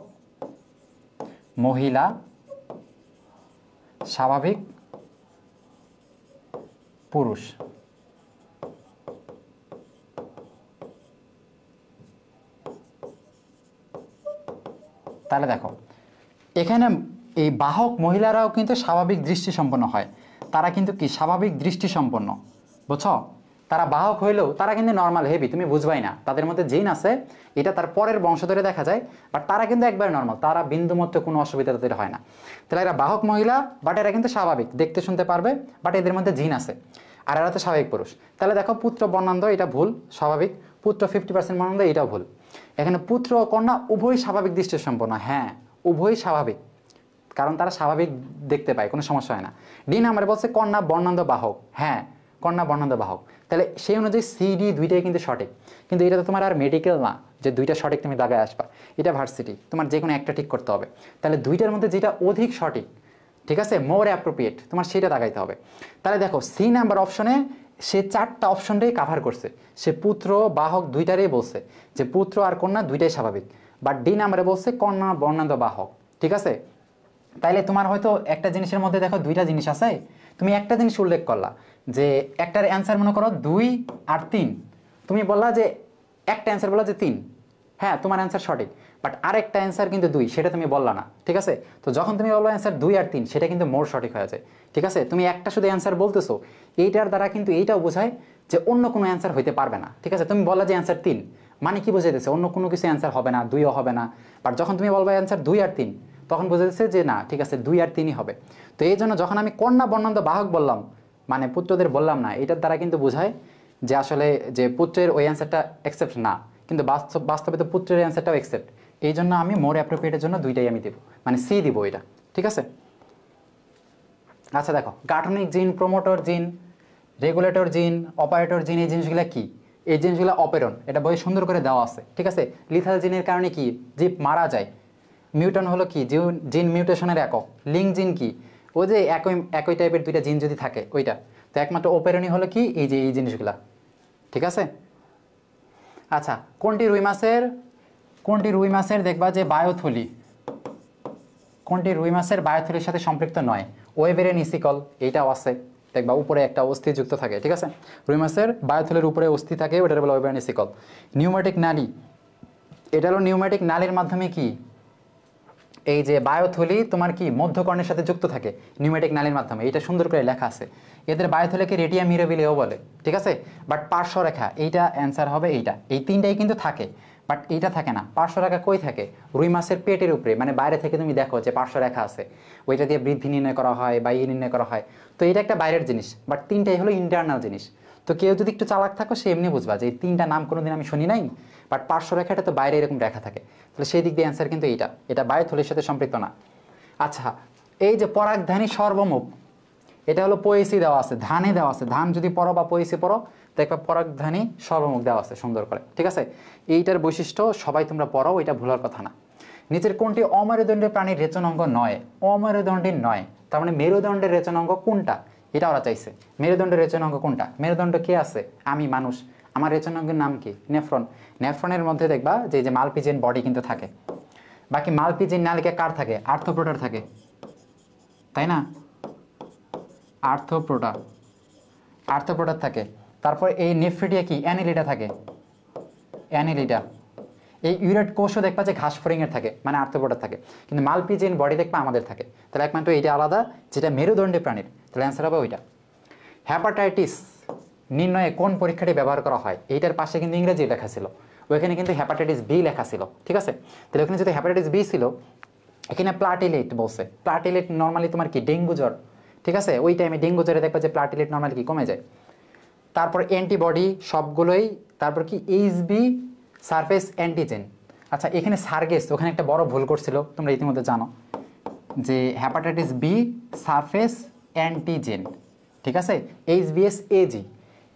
মহিলা স্বাভাবিক পুরুষ। তাহলে দেখো এখানে এই বাহক মহিলারাও কিন্তু স্বাভাবিক দৃষ্টি সম্পন্ন হয়, তারা কিন্তু কি স্বাভাবিক দৃষ্টি সম্পন্ন, বুঝছো? তারা বাহক হইলেও তারা কিন্তু নর্মাল হেভি, তুমি বুঝবাই না, তাদের মধ্যে জিন আছে, এটা তার পরের বংশধরে দেখা যায়, বাট তারা কিন্তু একবারে নর্মাল, তারা বিন্দুমাত্র কোনো অসুবিধা তাদের হয় না। তাহলে এরা বাহক মহিলা, বাট এরা কিন্তু স্বাভাবিক, দেখতে শুনতে পারবে, বাট এদের মধ্যে জিন আছে, আর এরা তো স্বাভাবিক পুরুষ। তাহলে দেখো পুত্র বর্ণান্ধ এটা ভুল, স্বাভাবিক, পুত্র 50% বর্ণান্ধ এটাও ভুল। এখানে পুত্র ও কন্যা উভয় স্বাভাবিক দৃষ্টি সম্পন্ন, হ্যাঁ উভয় স্বাভাবিক, কারণ তারা স্বাভাবিক দেখতে পায়, কোনো সমস্যা হয় না। ডি নাম্বারে বলছে কন্যা বর্ণান্ধ বাহক, হ্যাঁ কন্যা বর্ণান্ধ বাহক, তাহলে সেই অনুযায়ী সিডি দুইটাই কিন্তু সঠিক। কিন্তু এটা তো তোমার আর মেডিকেল না যে দুইটা সঠিক তুমি দাগায় আসবা, এটা ভার্সিটি, তোমার যে কোনো একটা ঠিক করতে হবে। তাহলে দুইটার মধ্যে যেটা অধিক সঠিক, ঠিক আছে, মোর অ্যাপ্রোপ্রিয়েট, তোমার সেটা দাগাইতে হবে। তাহলে দেখো সি নাম্বার অপশনে সে 4টা অপশনটাই কাভার করছে, সে পুত্র বাহক দুইটারই বলছে যে পুত্র আর কন্যা দুইটাই স্বাভাবিক, বাট ডি নাম্বারে বলছে কন্যা বর্ণান্ধ বাহক। ঠিক আছে, তাইলে তোমার হয়তো একটা জিনিসের মধ্যে দেখো দুইটা জিনিস আছে, তুমি একটা জিনিস উল্লেখ করলা যে একটার অ্যান্সার মনে করো 2 আর 3, তুমি বললা যে একটা অ্যান্সার বললা যে 3, হ্যাঁ তোমার অ্যান্সার সঠিক, বাট আরেকটা অ্যান্সার কিন্তু 2, সেটা তুমি বললা না। ঠিক আছে, তো যখন তুমি বললো অ্যান্সার 2 আর 3, সেটা কিন্তু মোর সঠিক হয়ে যায়। ঠিক আছে, তুমি একটা শুধু অ্যান্সার বলতেছো, এইটার দ্বারা কিন্তু এইটাও বোঝায় যে অন্য কোনো অ্যান্সার হইতে পারবে না। ঠিক আছে, তুমি বললা যে অ্যান্সার 3, মানে কি বোঝাইতেছে অন্য কোনো কিছু অ্যান্সার হবে না, 2ও হবে না, বাট যখন তুমি বলবা অ্যান্সার 2 আর 3, তখন বোঝাচ্ছে যে না ঠিক আছে 2 আর 3ই হবে। তো এই জন্য যখন আমি কন্যা বর্ণান্ধ বাহক বললাম, মানে পুত্রদের বললাম না, এটার দ্বারা কিন্তু বোঝায় যে আসলে যে পুত্রের ওই অ্যান্সারটা অ্যাকসেপ্ট না, কিন্তু বাস্তবে তো পুত্রের অ্যান্সারটাও অ্যাকসেপ্ট। এই জন্য আমি মোর অ্যাপ্রোপ্রিয়েটের জন্য দুইটাই আমি দেবো, মানে সি দিব এটা। ঠিক আছে, আচ্ছা দেখো, গাঠনিক জিন, প্রমোটর জিন, রেগুলেটর জিন, অপারেটর জিন, এই জিনিসগুলো কি? এই জিনিসগুলো অপেরন, এটা বই সুন্দর করে দেওয়া আছে, ঠিক আছে। লিথাল জিনের কারণে কি জীব মারা যায়। মিউটন হলো কি জিন মিউটেশনের একক। লিঙ্ক জিন কি? ওই যে একই একই টাইপের দুইটা জিন যদি থাকে ওইটা। তো একমাত্র অপেরনই হলো কি এই যে এই জিনিসগুলা, ঠিক আছে। আচ্ছা, কোনটি রুই মাছের দেখবা যে বায়োথলি, কোনটি রুই মাছের বায়োথলির সাথে সম্পৃক্ত নয়? ওয়েবেরিয়ান ইসিকল, এইটাও আছে দেখবা, উপরে একটা অস্থি যুক্ত থাকে, ঠিক আছে। রুই মাছের বায়োথলির উপরে অস্থি থাকে, ওটার বলে ওয়েবেরিয়ান ইসিকল। নিউম্যাটিক নালী, এটা হলো নিউম্যাটিক নালীর মাধ্যমে কি এই যে বায়োথলি তোমার কি মধ্যকর্ণের সাথে যুক্ত থাকে নিউম্যাটিক নালীর মাধ্যমে, এটা সুন্দর করে লেখা আছে। এদের বায়োথলিকে রেডিয়া মিরাবিলিও বলে, ঠিক আছে। বাট পার্শ্বরেখা, এইটা অ্যান্সার হবে এইটা। এই তিনটাই কিন্তু থাকে, বাট এইটা থাকে না। পার্শ্বরেখা কই থাকে? রুই মাছের পেটের উপরে, মানে বাইরে থেকে তুমি দেখো যে পার্শ্বরেখা আছে, ওইটা দিয়ে বৃদ্ধি নির্ণয় করা হয় বা নির্ণয় করা হয়। তো এটা একটা বাইরের জিনিস, বাট তিনটাই হলো ইন্টারনাল জিনিস। তো কেউ যদি একটু চালাক থাকো সে এমনি বুঝবা যে এই তিনটা নাম কোনোদিন আমি শুনি নাই, বাট পার্শ্বরেখাটা তো বাইরে এরকম রেখা থাকে, তাহলে সেই দিক দিয়ে অ্যান্সার কিন্তু এটা বায়োথলির সাথে সম্পৃক্ত না। আচ্ছা, এই যে পরাগধানী সর্বমুখ, এটা হলো পয়েসি দেওয়া আছে, ধানে দেওয়া আছে। ধান যদি পড়ো বা পয়েসি পড়ো দেখবা পরাগধানী সর্বমুখ দেওয়া আছে সুন্দর করে, ঠিক আছে। এইটার বৈশিষ্ট্য সবাই তোমরা পড়ো, এটা ভুলার কথা না। নিচের কোনটি অমেরুদণ্ডীয় প্রাণীর রেচনাঙ্গ নয়? অমেরুদণ্ডীর নয়, তার মানে মেরুদণ্ডের রেচনাঙ্গ কোনটা এটা ওরা চাইছে। মেরুদণ্ডের রেচনাঙ্গ কোনটা? মেরুদণ্ড কে আছে? আমি মানুষ, আমার রেচনাঙ্গের নাম কি? নেফ্রন। নেফ্রনের মধ্যে দেখবা যে মালপিজিয়ান বডি কিন্তু থাকে। বাকি মালপিজিয়ান নালিকা কার থাকে? আর্থ্রোপ্রোটার থাকে, তাই না? আর্থ্রোপ্রোটার থাকে। তারপর এই নেফ্রিডিয়া কি? অ্যানিলিডা থাকে, অ্যানিলিডা। এই ইউরেট কোষও দেখবা যে ঘাস ফড়িংয়ের থাকে, মানে আর্থ্রোপ্রোটার থাকে। কিন্তু মালপিজিয়ান বডি দেখবা আমাদের থাকে। তাহলে একমাত্র এইটা আলাদা, যেটা মেরুদণ্ডী প্রাণীর। তাহলে অ্যান্সার হবে ওইটা। হ্যাপাটাইটিস নির্ণয়ে কোন পরীক্ষাটি ব্যবহার করা হয়? এইটার পাশে কিন্তু ইংরেজি লেখা ছিল, ওইখানে কিন্তু হ্যাপাটাইটিস বি লেখা ছিল, ঠিক আছে। তাহলে ওখানে যদি হ্যাপাটাইটিস বি ছিল, এখানে প্লাটিলেট বলছে। প্লাটিলেট নর্মালি তোমার কি ডেঙ্গু জ্বর, ঠিক আছে। ওই টাইমে ডেঙ্গু জ্বরে দেখবা যে প্লাটিলেট নর্মালি কি কমে যায়। তারপর অ্যান্টিবডি সবগুলোই। তারপর কি এইচবি সারফেস অ্যান্টিজেন। আচ্ছা, এখানে সার্গেস ওখানে একটা বড় ভুল করছিল, তোমরা ইতিমধ্যে জানো যে হ্যাপাটাইটিস বি সারফেস অ্যান্টিজেন, ঠিক আছে। এইচবিএস এজি,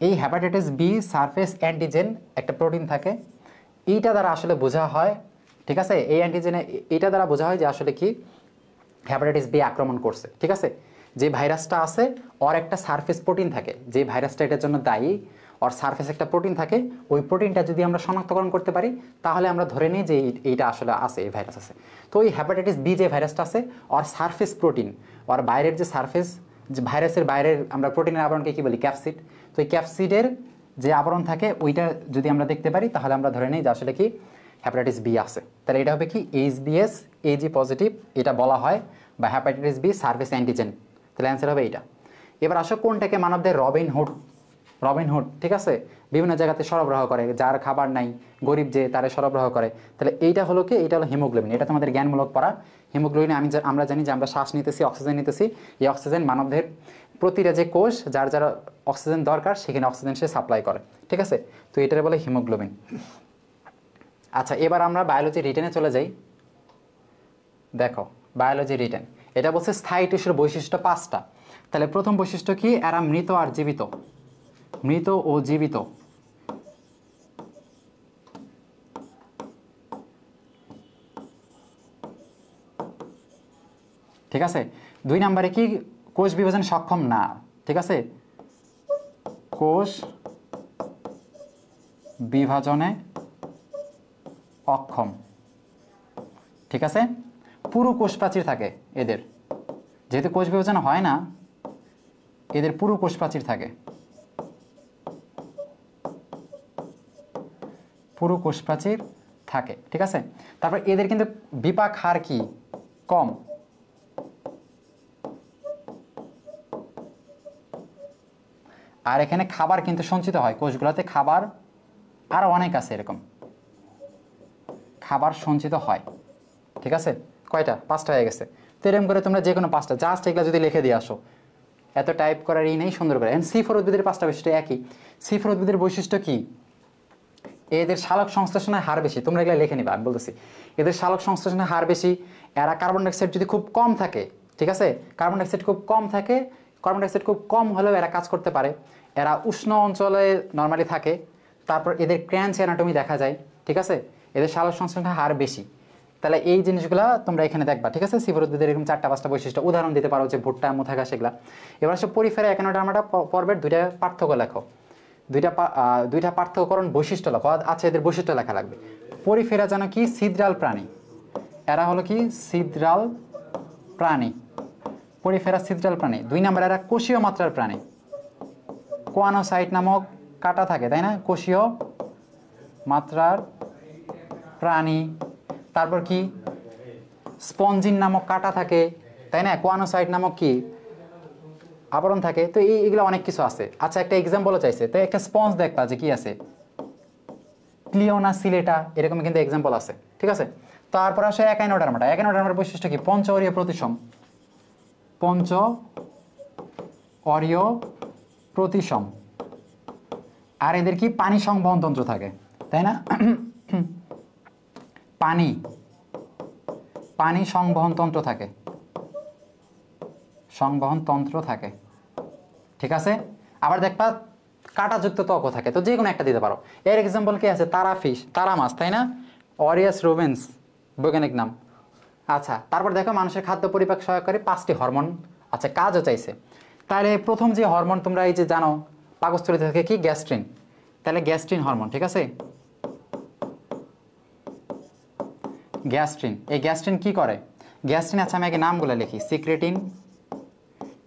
এই হ্যাপাটাইটিস বি সারফেস অ্যান্টিজেন একটা প্রোটিন থাকে, এইটা দ্বারা আসলে বোঝা হয়, ঠিক আছে। এই অ্যান্টিজেনে এইটা দ্বারা বোঝা হয় যে আসলে কি হ্যাপাটাইটিস বি আক্রমণ করছে, ঠিক আছে। যে ভাইরাসটা আছে ওর একটা সারফেস প্রোটিন থাকে, যে ভাইরাসটা এটার জন্য দায়ী, ওর সারফেস একটা প্রোটিন থাকে। ওই প্রোটিনটা যদি আমরা শনাক্তকরণ করতে পারি তাহলে আমরা ধরে নিই যে এইটা আসলে আছে, এই ভাইরাস আছে। তো এই হ্যাপাটাইটিস বি যে ভাইরাসটা আছে ওর সারফেস প্রোটিন, ওর বাইরের যে সারফেস, যে ভাইরাসের বাইরের আমরা প্রোটিনের আবরণকে কী বলি? ক্যাপসিড। তো এই ক্যাপসিডের যে আবরণ থাকে ওইটা যদি আমরা দেখতে পারি তাহলে আমরা ধরে নিই যে আসলে কি হ্যাপাটাইটিস বি আছে। তাহলে এটা হবে কি এইচবিএস এজি পজিটিভ, এটা বলা হয়, বা হ্যাপাটাইটিস বি সারফেস অ্যান্টিজেন। তাহলে অ্যান্সার হবে এইটা। এবার আসো কোনটাকে মানবদের রবিনহুড, ঠিক আছে, বিভিন্ন জায়গাতে সরবরাহ করে, যার খাবার নাই, গরিব যে তারে সরবরাহ করে। তাহলে এইটা হলো কি? এইটা হলো হিমোগ্লোবিন। এটা তোমাদের জ্ঞানমূলক পড়া। হিমোগ্লোবিনে আমরা জানি যে আমরা শ্বাস নিতেছি, অক্সিজেন নিতেছি। এই অক্সিজেন মানবদের প্রতিটা যে কোষ যার যারা অক্সিজেন দরকার সেখানে অক্সিজেন সে সাপ্লাই করে, ঠিক আছে। তো এটারে বলে হিমোগ্লোবিন। আচ্ছা, এবার আমরা বায়োলজি রিটেনে চলে যাই। দেখো বায়োলজি রিটেন, এটা বলছে স্থায়ী টিস্যুর বৈশিষ্ট্য 5টা। তাহলে প্রথম বৈশিষ্ট্য কি? এরা মৃত আর জীবিত, মৃত ও জীবিত। ঠিক আছে। 2 নম্বরে কি? কোষ বিভাজন সক্ষম না, ঠিক আছে, কোষ বিভাজনে অক্ষম, ঠিক আছে। পুরু কোষ প্রাচীর থাকে এদের, যেহেতু কোষ বিভাজন হয় না এদের পুরু কোষ প্রাচীর থাকে, পুরু কোষ প্রাচীর থাকে, ঠিক আছে। তারপর এদের কিন্তু বিপাক হার কি? কম। আর এখানে খাবার কিন্তু সঞ্চিত হয় কোষগুলোতে, খাবার আরও অনেক আছে এরকম, খাবার সঞ্চিত হয়, ঠিক আছে। কয়টা? 5টা হয়ে গেছে। তো এরকম করে তোমরা যে কোনো 5টা জাস্ট এগুলো যদি লিখে দিয়ে আসো, এত টাইপ করার নেই, সুন্দর করে। এন্ড C4 উদ্ভিদের 5টা বৈশিষ্ট্য একই। C4 উদ্ভিদের বৈশিষ্ট্য কি? এদের শালক সংশ্লেষণের হার বেশি, তোমরা এগুলো লিখে নিবা, আমি বলতেছি। এদের শালক সংশ্লেষণের হার বেশি, এরা কার্বন ডাইঅক্সাইড যদি খুব কম থাকে ঠিক আছে। কার্বন ডাইঅক্সাইড খুব কম থাকে, কার্বন ডাইঅক্সাইড খুব কম হলেও এরা কাজ করতে পারে, এরা উষ্ণ অঞ্চলে নর্মালি থাকে। তারপর এদের ক্র্যাঞ্চ অ্যানাটমি দেখা যায়, ঠিক আছে, এদের সালোক সংশ্লেষণের হার বেশি। তাহলে এই জিনিসগুলো তোমরা এখানে দেখবা, ঠিক আছে। সিভর উদ্ভিদের এরকম 4-5টা বৈশিষ্ট্য উদাহরণ দিতে পারো, যে ভুট্টা, মুথাঘাস এগুলা। এবার আসলে পরিফেরা একানোডার্মাটা পর্বের দুইটা পার্থক্য লেখো, দুইটা পার্থক্যকরণ বৈশিষ্ট্য লেখো। আচ্ছা, এদের বৈশিষ্ট্য লেখা লাগবে। পরিফেরা যেন কি ছিদ্রাল প্রাণী, এরা হলো কি ছিদ্রাল প্রাণী, পরিফেরা ছিদ্রাল প্রাণী। 2 নম্বর, এরা কোষীয় মাত্রার প্রাণী, কোয়ানোসাইট নামক কাটা থাকে, তাই না, কোষীয় মাত্রার প্রাণী। তারপর কি স্পঞ্জিন নামক কাটা থাকে, তাই না, কোয়ানোসাইট নামক কি আবরণ থাকে। তো এইগুলো অনেক কিছু আছে। আচ্ছা, একটা এক্সাম্পলও চাইছে, তো একটা স্পঞ্জ দেখবা যে কি আছে, ক্লিওনা সিলেটা, এরকম কিন্তু এক্সাম্পল আছে, ঠিক আছে। তারপর আসে একাইনোডার্মাটা। একাইনোডার্মার বৈশিষ্ট্য কি, পঞ্চ অরীয় প্রতিসম, পঞ্চ অরীয় প্রতিসম। আর এদের কি পানি সংবহন তন্ত্র থাকে, তাই না, পানি সংবহন তন্ত্র থাকে, সংবহন তন্ত্র থাকে, ঠিক আছে। আবার দেখবা কাঁটাযুক্ত ত্বকও থাকে, তো যে কোনো একটা দিতে পারো। এর এক্সাম্পল কি আছে, তারা ফিশ, তারা মাছ, তাই না, অরিয়াস রুবেন্স বৈজ্ঞানিক নাম। আচ্ছা, তারপর দেখো মানুষের খাদ্য পরিপাক সহায়কারী 5টি হরমোন। আচ্ছা, কাজও চাইছে। তাহলে প্রথম যে হরমোন তোমরা এই যে জানো পাকস্থলীতে থাকে কি, গ্যাস্ট্রিন। তাহলে গ্যাস্ট্রিন হরমোন, ঠিক আছে, গ্যাস্ট্রিন। এই গ্যাস্ট্রিন কি করে, গ্যাস্ট্রিন, আচ্ছা আমি আগে নামগুলো লিখি, সিক্রেটিন,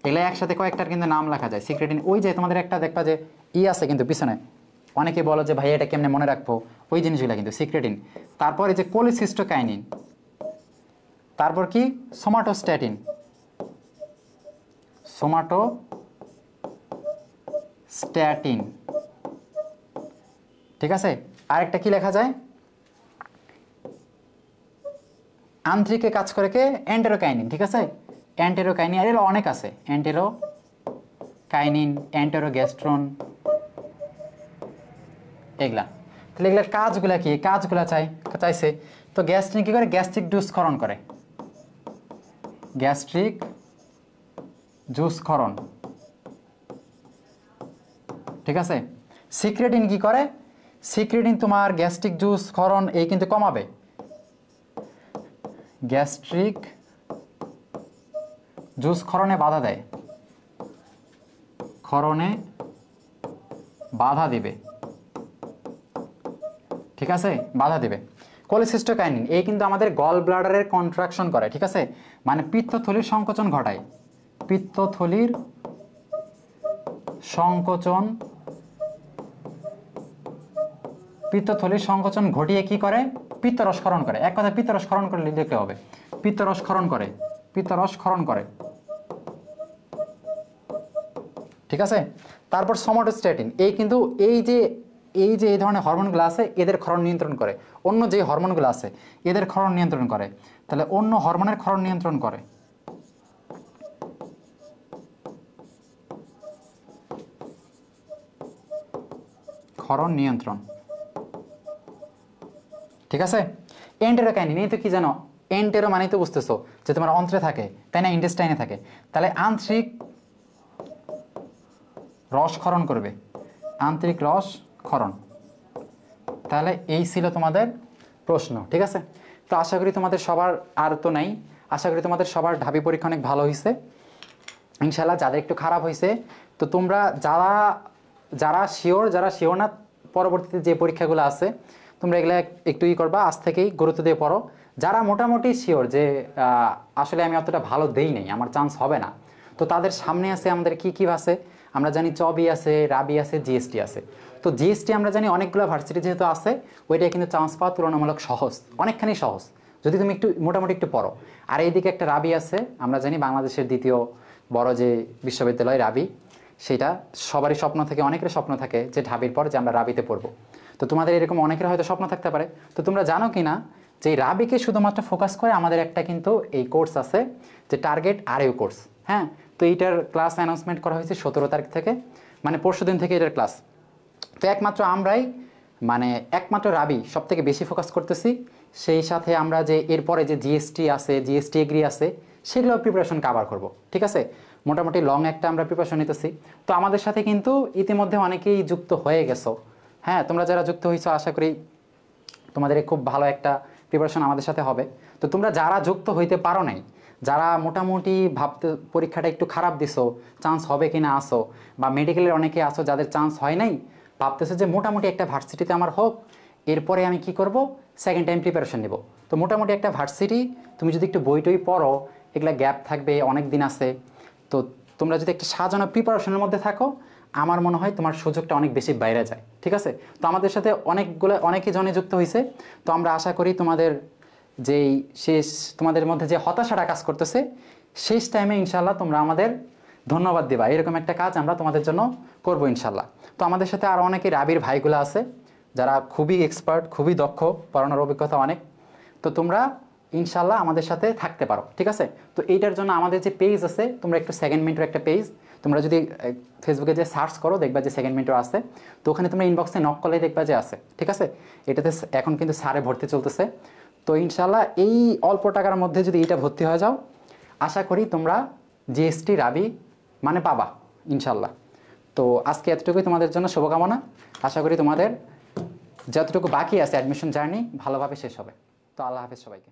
এগুলো একসাথে কয়েকটার কিন্তু নাম লেখা যায়। সিক্রেটিন, ওই যে তোমাদের একটা দেখবা যে আছে কিন্তু পিছনে, অনেকে বলো যে ভাই এটা কেমনে মনে রাখবো, ওই জিনিসগুলো কিন্তু সিক্রেটিন। তারপর এই যে কোলিসিস্টোকাইনিন, তারপর কি সোমাটোস্ট্যাটিন, সোমাটোস্ট্যাটিন, ঠিক আছে। আরেকটা কি লেখা যায়, আন্ত্রিকে কাজ করে কে, এন্টেরোকাইনিন, ঠিক আছে, এন্টেরোকাইনিন। আর এর অনেক আছে, এন্টেরোকাইনিন, এন্টেরোগ্যাস্ট্রন, এগুলা। তাহলে এগুলার কাজগুলা কি, কাজগুলা চাইছে। তো গ্যাস্ট্রিন কি করে, গ্যাস্ট্রিক জুস ক্ষরণ করে, গ্যাস্ট্রিক জুস ক্ষরণ, ঠিক আছে। সিক্রেটিন কি করে, সিক্রেটিন তোমার গ্যাস্ট্রিক জুস ক্ষরণ এই কিন্তু কমাবে, গ্যাস্ট্রিক জুস ক্ষরণে বাধা দেয়, ক্ষরণে বাধা দিবে, ঠিক আছে, বাধা দিবে। কোলিসিস্টোকাইনিন এই কিন্তু আমাদের গল ব্লাডারের কন্ট্রাকশন করে, ঠিক আছে, মানে পিত্তথলির সংকোচন ঘটায়, পিত্তথলির সংকোচন, পিত্তথলির সংকোচন ঘটিয়ে কি করে, পিত্তরস ক্ষরণ করে। এক কথা পিত্তরস ক্ষরণ করে লিখতে হবে, পিত্তরস ক্ষরণ করে, পিত্তরস ক্ষরণ করে, ঠিক আছে। তারপর সোমাটোস্ট্যাটিন এই কিন্তু এই যে এই ধরনের হরমোনগুলো আছে এদের ক্ষরণ নিয়ন্ত্রণ করে, অন্য যে হরমোনগুলো আছে এদের ক্ষরণ নিয়ন্ত্রণ করে। তাহলে অন্য হরমোনের ক্ষরণ নিয়ন্ত্রণ করে, ক্ষরণ নিয়ন্ত্রণ, ঠিক আছে। এন্টেরোকাইনিন এই তো কি জানো, এন্টেরো মানে তো বুঝতেছো যে তোমার অন্ত্রে থাকে, তাই না, ইন্টেস্টাইনে থাকে। তাহলে আন্ত্রিক রস ক্ষরণ করবে, আন্তরিক রস ক্ষরণ। তাহলে এই ছিল তোমাদের প্রশ্ন, ঠিক আছে। তো আশা করি তোমাদের সবার, আর তো নাই, আশা করি তোমাদের সবার ঢাবি পরীক্ষা অনেক ভালো হয়েছে ইনশাল্লাহ। যাদের একটু খারাপ হয়েছে, তো তোমরা যারা শিওর না, পরবর্তীতে যে পরীক্ষাগুলো আছে তোমরা এগুলো একটু করবা, আজ থেকেই গুরুত্ব দিয়ে পড়ো। যারা মোটামুটি শিওর যে আসলে আমি অতটা ভালো দেই নাই, আমার চান্স হবে না, তো তাদের সামনে আছে আমাদের কি আছে, আমরা জানি চবি আছে, রাবি আছে, জিএসটি আছে। তো জিএসটি আমরা জানি অনেকগুলো ভার্সিটি যেহেতু আছে, ওইটাই কিন্তু চান্স পাওয়া তুলনামূলক সহজ, অনেকখানি সহজ যদি তুমি একটু মোটামুটি একটু পড়ো। আর এইদিকে একটা রাবি আছে, আমরা জানি বাংলাদেশের দ্বিতীয় বড় যে বিশ্ববিদ্যালয় রাবি, সেটা সবারই স্বপ্ন থাকে, অনেকের স্বপ্ন থাকে যে ঢাবির পর যে আমরা রাবিতে পড়বো। তো তোমাদের এরকম অনেকের হয়তো স্বপ্ন থাকতে পারে। তো তোমরা জানো কি না যে এই রাবিকে শুধুমাত্র ফোকাস করে আমাদের একটা কিন্তু এই কোর্স আছে যে টার্গেট আরইউ কোর্স, হ্যাঁ। তো এইটার ক্লাস অ্যানাউন্সমেন্ট করা হয়েছে 17 তারিখ থেকে, মানে পরশুদিন থেকে এটার ক্লাস। তো একমাত্র আমরাই মানে একমাত্র রাবি সব থেকে বেশি ফোকাস করতেছি, সেই সাথে আমরা যে এরপরে যে জিএসটি আছে, জিএসটি এগ্রি আছে, সেগুলো প্রিপারেশন কাভার করব, ঠিক আছে। মোটামুটি লং একটা আমরা প্রিপারেশন নিতেছি। তো আমাদের সাথে কিন্তু ইতিমধ্যে অনেকেই যুক্ত হয়ে গেছো। হ্যাঁ, তোমরা যারা যুক্ত হয়েছো আশা করি তোমাদের খুব ভালো একটা প্রিপারেশন আমাদের সাথে হবে। তো তোমরা যারা যুক্ত হইতে পারো নাই, যারা মোটামুটি ভাবতে পরীক্ষাটা একটু খারাপ দিছো, চান্স হবে কিনা আসো, বা মেডিকেলের অনেকে আসো যাদের চান্স হয় নাই, ভাবতেছো যে মোটামুটি একটা ভার্সিটিতে আমার হোক, এরপরে আমি কি করব, সেকেন্ড টাইম প্রিপারেশন নেব। তো মোটামুটি একটা ভার্সিটি তুমি যদি একটু বই টই পড়ো, এগুলা গ্যাপ থাকবে, অনেক দিন আছে, তো তোমরা যদি একটা সাজানো প্রিপারেশনের মধ্যে থাকো, আমার মনে হয় তোমার সুযোগটা অনেক বেশি বাইরে যায়, ঠিক আছে। তো আমাদের সাথে অনেকেই জনে যুক্ত হয়েছে। তো আমরা আশা করি তোমাদের যেই শেষ, তোমাদের মধ্যে যে হতাশাটা কাজ করতেছে, শেষ টাইমে ইনশাল্লাহ তোমরা আমাদের ধন্যবাদ দিবা, এরকম একটা কাজ আমরা তোমাদের জন্য করব ইনশাল্লাহ। তো আমাদের সাথে আরও অনেকে রাবির ভাইগুলো আছে যারা খুবই এক্সপার্ট, খুবই দক্ষ, পড়ানোর অভিজ্ঞতা অনেক। তো তোমরা ইনশাল্লাহ আমাদের সাথে থাকতে পারো, ঠিক আছে। তো এইটার জন্য আমাদের যে পেজ আছে, তোমরা একটু সেকেন্ড মিনিটের একটা পেজ, তোমরা যদি ফেসবুকে যে সার্চ করো দেখবা যে সেকেন্ড মিনিটও আছে। তো ওখানে তোমরা ইনবক্সে নক করলেই দেখবা যে আছে, ঠিক আছে। এটাতে এখন কিন্তু সারে ভর্তি চলতেছে। তো ইনশাল্লাহ এই অল্প টাকার মধ্যে যদি এটা ভর্তি হয়ে যাও, আশা করি তোমরা জিএসটি রাবি মানে পাবা ইনশাল্লাহ। তো আজকে এতটুকুই তোমাদের জন্য শুভকামনা। আশা করি তোমাদের যতটুকু বাকি আছে অ্যাডমিশন জার্নি ভালোভাবে শেষ হবে। তো আল্লাহ হাফেজ সবাইকে।